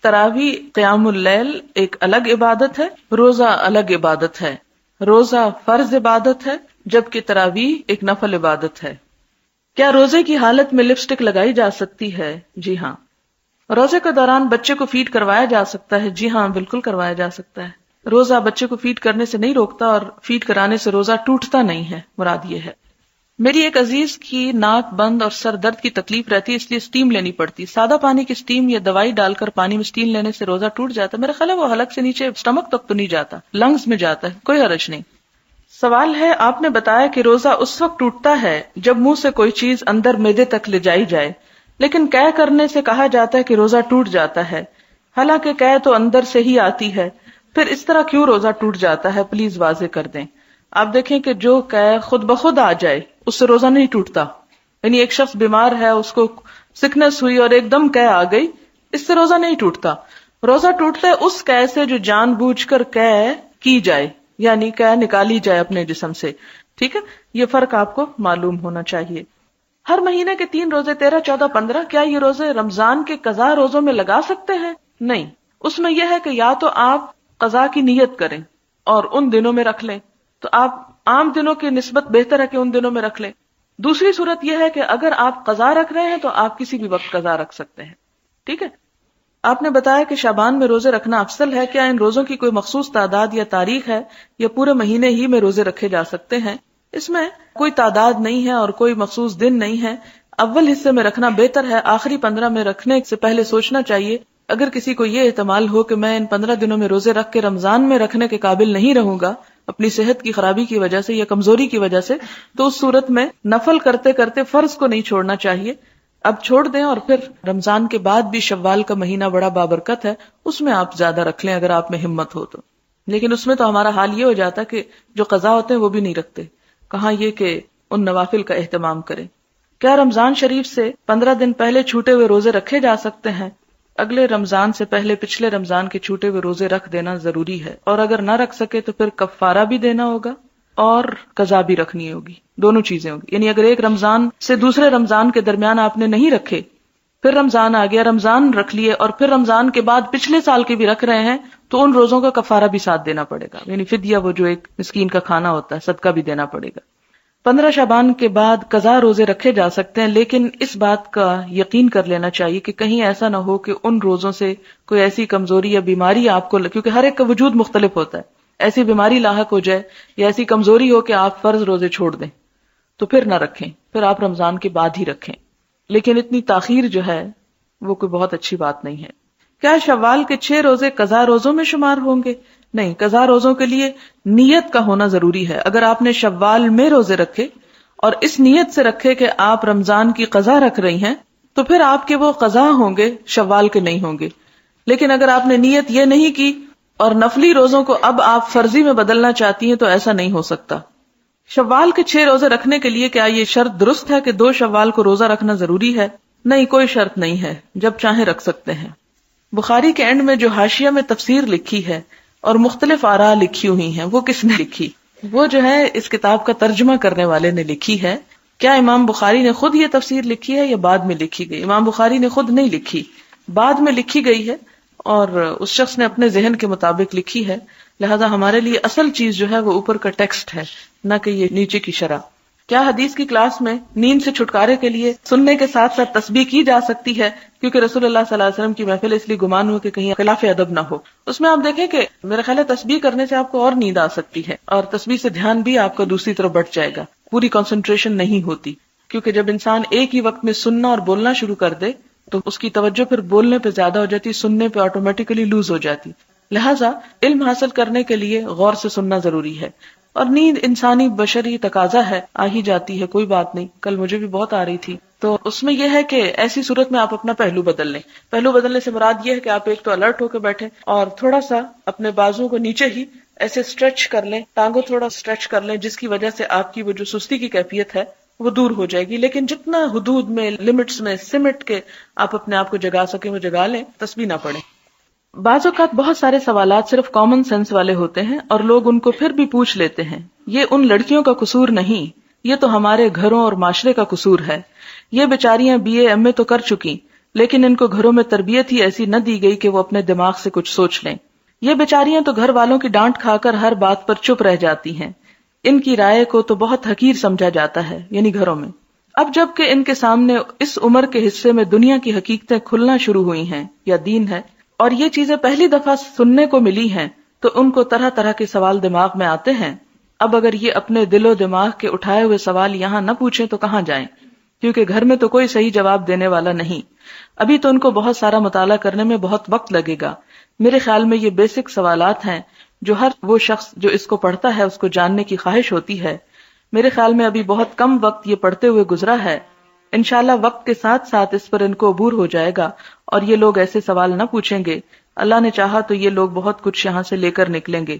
Speaker 1: تراویح قیام اللیل ایک الگ عبادت ہے، روزہ الگ عبادت ہے. روزہ فرض عبادت ہے جبکہ تراویح ایک نفل عبادت ہے. کیا روزے کی حالت میں لپسٹک لگائی جا سکتی ہے؟ جی ہاں. روزے کے دوران بچے کو فیڈ کروایا جا سکتا ہے؟ جی ہاں، بالکل کروایا جا سکتا ہے. روزہ بچے کو فیڈ کرنے سے نہیں روکتا، اور فیڈ کرانے سے روزہ ٹوٹتا نہیں ہے، مراد یہ ہے. میری ایک عزیز کی ناک بند اور سر درد کی تکلیف رہتی ہے، اس لیے اسٹیم لینی پڑتی. سادہ پانی کی اسٹیم یا دوائی ڈال کر پانی میں اسٹیم لینے سے روزہ ٹوٹ جاتا ہے؟ میرا خیال ہے وہ حلق سے نیچے اسٹمک تک تو نہیں جاتا، لنگز میں جاتا ہے، کوئی حرج نہیں. سوال ہے، آپ نے بتایا کہ روزہ اس وقت ٹوٹتا ہے جب منہ سے کوئی چیز اندر معدے تک لے جائی جائے، لیکن قے کرنے سے کہا جاتا ہے کہ روزہ ٹوٹ جاتا ہے، حالانکہ قے تو اندر سے ہی آتی ہے، پھر اس طرح کیوں روزہ ٹوٹ جاتا ہے؟ پلیز واضح کر دیں. آپ دیکھیں کہ جو قے خود بخود آ جائے اس سے روزہ نہیں ٹوٹتا. یعنی ایک شخص بیمار ہے، اس کو سکنس ہوئی اور ایک دم قے آ گئی، اس سے روزہ نہیں ٹوٹتا. روزہ ٹوٹتا ہے اس قے سے جو جان بوجھ کر قے کی جائے، یعنی قے نکالی جائے اپنے جسم سے. ٹھیک ہے، یہ فرق آپ کو معلوم ہونا چاہیے. ہر مہینے کے 3 روزے 13, 14, 15 کیا یہ روزے رمضان کے قضا روزوں میں لگا سکتے ہیں؟ نہیں. اس میں یہ ہے کہ یا تو آپ قضا کی نیت کریں اور ان دنوں میں رکھ لیں، تو آپ عام دنوں کی نسبت بہتر ہے کہ ان دنوں میں رکھ لیں. دوسری صورت یہ ہے کہ اگر آپ قضا رکھ رہے ہیں تو آپ کسی بھی وقت قضا رکھ سکتے ہیں. ٹھیک ہے. آپ نے بتایا کہ شعبان میں روزے رکھنا افضل ہے. کیا ان روزوں کی کوئی مخصوص تعداد یا تاریخ ہے یا پورے مہینے ہی میں روزے رکھے جا سکتے ہیں؟ اس میں کوئی تعداد نہیں ہے اور کوئی مخصوص دن نہیں ہے. اول حصے میں رکھنا بہتر ہے، آخری 15 میں رکھنے سے پہلے سوچنا چاہیے. اگر کسی کو یہ احتمال ہو کہ میں ان 15 دنوں میں روزے رکھ کے رمضان میں رکھنے کے قابل نہیں رہوں گا اپنی صحت کی خرابی کی وجہ سے یا کمزوری کی وجہ سے، تو اس صورت میں نفل کرتے کرتے فرض کو نہیں چھوڑنا چاہیے. اب چھوڑ دیں اور پھر رمضان کے بعد بھی شوال کا مہینہ بڑا بابرکت ہے، اس میں آپ زیادہ رکھ لیں اگر آپ میں ہمت ہو تو. لیکن اس میں تو ہمارا حال یہ ہو جاتا کہ جو قضا ہوتے ہیں وہ بھی نہیں رکھتے، کہاں یہ کہ ان نوافل کا اہتمام کریں۔ کیا رمضان شریف سے 15 دن پہلے چھوٹے ہوئے روزے رکھے جا سکتے ہیں؟ اگلے رمضان سے پہلے پچھلے رمضان کے چھوٹے ہوئے روزے رکھ دینا ضروری ہے، اور اگر نہ رکھ سکے تو پھر کفارہ بھی دینا ہوگا اور قضا بھی رکھنی ہوگی، دونوں چیزیں ہوگی۔ یعنی اگر ایک رمضان سے دوسرے رمضان کے درمیان آپ نے نہیں رکھے، پھر رمضان آ گیا، رمضان رکھ لیے، اور پھر رمضان کے بعد پچھلے سال کے بھی رکھ رہے ہیں، تو ان روزوں کا کفارہ بھی ساتھ دینا پڑے گا، یعنی فدیہ، وہ جو ایک مسکین کا کھانا ہوتا ہے، صدقہ بھی دینا پڑے گا۔ 15 شعبان کے بعد قضا روزے رکھے جا سکتے ہیں، لیکن اس بات کا یقین کر لینا چاہیے کہ کہیں ایسا نہ ہو کہ ان روزوں سے کوئی ایسی کمزوری یا بیماری آپ کو کیونکہ ہر ایک کا وجود مختلف ہوتا ہے، ایسی بیماری لاحق ہو جائے یا ایسی کمزوری ہو کہ آپ فرض روزے چھوڑ دیں، تو پھر نہ رکھیں، پھر آپ رمضان کے بعد ہی رکھیں۔ لیکن اتنی تاخیر جو ہے وہ کوئی بہت اچھی بات نہیں ہے۔ کیا شوال کے 6 روزے قضا روزوں میں شمار ہوں گے؟ نہیں، قضا روزوں کے لیے نیت کا ہونا ضروری ہے۔ اگر آپ نے شوال میں روزے رکھے اور اس نیت سے رکھے کہ آپ رمضان کی قضا رکھ رہی ہیں، تو پھر آپ کے وہ قضا ہوں گے، شوال کے نہیں ہوں گے۔ لیکن اگر آپ نے نیت یہ نہیں کی اور نفلی روزوں کو اب آپ فرضی میں بدلنا چاہتی ہیں تو ایسا نہیں ہو سکتا۔ شوال کے 6 روزے رکھنے کے لیے کیا یہ شرط درست ہے کہ 2 شوال کو روزہ رکھنا ضروری ہے؟ نہیں، کوئی شرط نہیں ہے، جب چاہیں رکھ سکتے ہیں۔ بخاری کے اینڈ میں جو حاشیہ میں تفسیر لکھی ہے اور مختلف آراء لکھی ہوئی ہیں، وہ کس نے لکھی؟ وہ جو ہے اس کتاب کا ترجمہ کرنے والے نے لکھی ہے۔ کیا امام بخاری نے خود یہ تفسیر لکھی ہے یا بعد میں لکھی گئی؟ امام بخاری نے خود نہیں لکھی، بعد میں لکھی گئی ہے، اور اس شخص نے اپنے ذہن کے مطابق لکھی ہے، لہذا ہمارے لیے اصل چیز جو ہے وہ اوپر کا ٹیکسٹ ہے، نہ کہ یہ نیچے کی شرح۔ کیا حدیث کی کلاس میں نیند سے چھٹکارے کے لیے سننے کے ساتھ ساتھ تسبیح کی جا سکتی ہے؟ کیونکہ رسول اللہ صلی اللہ علیہ وسلم کی محفل اس لیے گمان ہو کہ کہیں خلاف ادب نہ ہو۔ اس میں آپ دیکھیں کہ میرا خیال ہے تسبیح کرنے سے آپ کو اور نیند آ سکتی ہے، اور تسبیح سے دھیان بھی آپ کا دوسری طرف بٹ جائے گا، پوری کنسنٹریشن نہیں ہوتی، کیونکہ جب انسان ایک ہی وقت میں سننا اور بولنا شروع کر دے تو اس کی توجہ پھر بولنے پہ زیادہ ہو جاتی، سننے پہ آٹومیٹیکلی لوز ہو جاتی۔ لہٰذا علم حاصل کرنے کے لیے غور سے سننا ضروری ہے، اور نیند انسانی بشری تقاضا ہے، آ ہی جاتی ہے، کوئی بات نہیں۔ کل مجھے بھی بہت آ رہی تھی، تو اس میں یہ ہے کہ ایسی صورت میں آپ اپنا پہلو بدل لیں۔ پہلو بدلنے سے مراد یہ ہے کہ آپ ایک تو الرٹ ہو کے بیٹھیں اور تھوڑا سا اپنے بازو کو نیچے ہی ایسے اسٹریچ کر لیں، ٹانگوں تھوڑا اسٹریچ کر لیں، جس کی وجہ سے آپ کی وہ جو سستی کی کیفیت ہے وہ دور ہو جائے گی۔ لیکن جتنا حدود میں، لمٹس میں سمٹ کے آپ اپنے آپ کو جگا سکیں وہ جگا لیں، تسبیح نہ پڑھیں۔ بعض اوقات بہت سارے سوالات صرف کامن سینس والے ہوتے ہیں اور لوگ ان کو پھر بھی پوچھ لیتے ہیں۔ یہ ان لڑکیوں کا قصور نہیں، یہ تو ہمارے گھروں اور معاشرے کا قصور ہے۔ یہ بیچاریاں BA MA تو کر چکی، لیکن ان کو گھروں میں تربیت ہی ایسی نہ دی گئی کہ وہ اپنے دماغ سے کچھ سوچ لیں۔ یہ بیچاریاں تو گھر والوں کی ڈانٹ کھا کر ہر بات پر چپ رہ جاتی ہیں۔ ان کی رائے کو تو بہت حقیر سمجھا جاتا ہے، یعنی گھروں میں۔ اب جب کہ ان کے سامنے اس عمر کے حصے میں دنیا کی حقیقتیں کھلنا شروع ہوئی ہیں یا دین ہے، اور یہ چیزیں پہلی دفعہ سننے کو ملی ہیں، تو ان کو طرح طرح کے سوال دماغ میں آتے ہیں۔ اب اگر یہ اپنے دل و دماغ کے اٹھائے ہوئے سوال یہاں نہ پوچھیں تو کہاں جائیں، کیونکہ گھر میں تو کوئی صحیح جواب دینے والا نہیں۔ ابھی تو ان کو بہت سارا مطالعہ کرنے میں بہت وقت لگے گا۔ میرے خیال میں یہ بیسک سوالات ہیں جو ہر وہ شخص جو اس کو پڑھتا ہے اس کو جاننے کی خواہش ہوتی ہے۔ میرے خیال میں ابھی بہت کم وقت یہ پڑھتے ہوئے گزرا ہے، انشاءاللہ وقت کے ساتھ ساتھ اس پر ان کو عبور ہو جائے گا اور یہ لوگ ایسے سوال نہ پوچھیں گے۔ اللہ نے چاہا تو یہ لوگ بہت کچھ یہاں سے لے کر نکلیں گے۔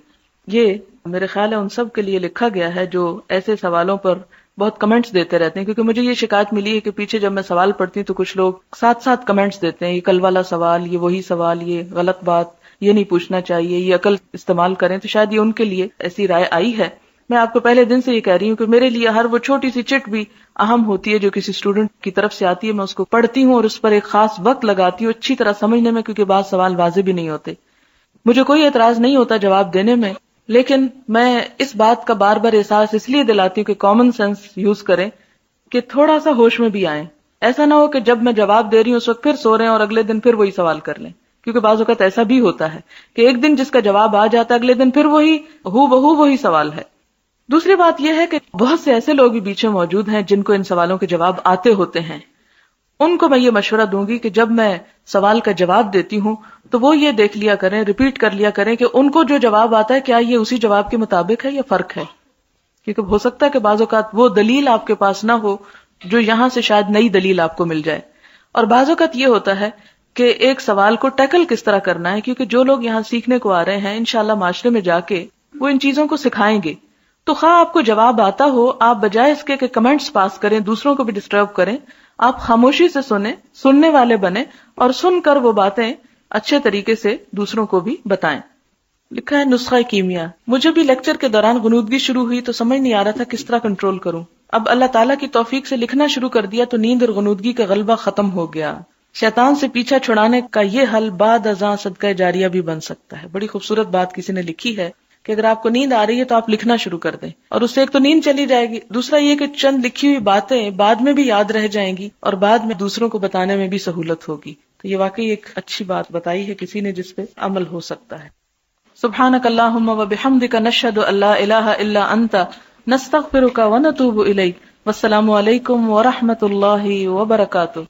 Speaker 1: یہ میرے خیال ہے ان سب کے لیے لکھا گیا ہے جو ایسے سوالوں پر بہت کمنٹس دیتے رہتے ہیں، کیونکہ مجھے یہ شکایت ملی ہے کہ پیچھے جب میں سوال پڑھتی ہوں تو کچھ لوگ ساتھ ساتھ کمنٹس دیتے ہیں، یہ کل والا سوال، یہ وہی سوال، یہ غلط بات، یہ نہیں پوچھنا چاہیے، یہ عقل استعمال کریں۔ تو شاید یہ ان کے لیے ایسی رائے آئی ہے۔ میں آپ کو پہلے دن سے یہ کہہ رہی ہوں کہ میرے لیے ہر وہ چھوٹی سی چٹ بھی اہم ہوتی ہے جو کسی اسٹوڈنٹ کی طرف سے آتی ہے، میں اس کو پڑھتی ہوں اور اس پر ایک خاص وقت لگاتی ہوں اچھی طرح سمجھنے میں، کیونکہ بعض سوال واضح بھی نہیں ہوتے۔ مجھے کوئی اعتراض نہیں ہوتا جواب دینے میں، لیکن میں اس بات کا بار بار احساس اس لیے دلاتی ہوں کہ کامن سینس یوز کریں، کہ تھوڑا سا ہوش میں بھی آئیں۔ ایسا نہ ہو کہ جب میں جواب دے رہی ہوں اس وقت پھر سو رہے ہیں اور اگلے دن پھر وہی سوال کر لیں، کیونکہ بعض اوقات ایسا بھی ہوتا ہے کہ ایک دن جس کا جواب آ جاتا ہے اگلے دن پھر وہی وہی سوال ہے۔ دوسری بات یہ ہے کہ بہت سے ایسے لوگ بھی پیچھے موجود ہیں جن کو ان سوالوں کے جواب آتے ہوتے ہیں۔ ان کو میں یہ مشورہ دوں گی کہ جب میں سوال کا جواب دیتی ہوں تو وہ یہ دیکھ لیا کریں، ریپیٹ کر لیا کریں کہ ان کو جو جواب آتا ہے کیا یہ اسی جواب کے مطابق ہے یا فرق ہے، کیونکہ ہو سکتا ہے کہ بعض اوقات وہ دلیل آپ کے پاس نہ ہو جو یہاں سے شاید نئی دلیل آپ کو مل جائے۔ اور بعض اوقات یہ ہوتا ہے کہ ایک سوال کو ٹیکل کس طرح کرنا ہے، کیونکہ جو لوگ یہاں سیکھنے کو آ رہے ہیں انشاءاللہ معاشرے میں جا کے وہ ان چیزوں کو سکھائیں گے. تو خواہ آپ کو جواب آتا ہو، آپ بجائے اس کے کہ کمنٹس پاس کریں، دوسروں کو بھی ڈسٹرب کریں، آپ خاموشی سے سنیں، سننے والے بنیں، اور سن کر وہ باتیں اچھے طریقے سے دوسروں کو بھی بتائیں. لکھا ہے نسخہ کیمیا. مجھے بھی لیکچر کے دوران غنودگی شروع ہوئی تو سمجھ نہیں آ رہا تھا کس طرح کنٹرول کروں. اب اللہ تعالیٰ کی توفیق سے لکھنا شروع کر دیا تو نیند اور غنودگی کا غلبہ ختم ہو گیا. شیطان سے پیچھا چھڑانے کا یہ حل بعد ازاں صدقہ جاریہ بھی بن سکتا ہے. بڑی خوبصورت بات کسی نے لکھی ہے کہ اگر آپ کو نیند آ رہی ہے تو آپ لکھنا شروع کر دیں، اور اس سے ایک تو نیند چلی جائے گی، دوسرا یہ کہ چند لکھی ہوئی باتیں بعد میں بھی یاد رہ جائیں گی اور بعد میں دوسروں کو بتانے میں بھی سہولت ہوگی. تو یہ واقعی ایک اچھی بات بتائی ہے کسی نے جس پہ عمل ہو سکتا ہے. سبحانک اللہم و بحمدک نشہد ان لا الہ الا انت نستغفرک و نتوب الیک. والسلام علیکم ورحمۃ اللہ وبرکاتہ.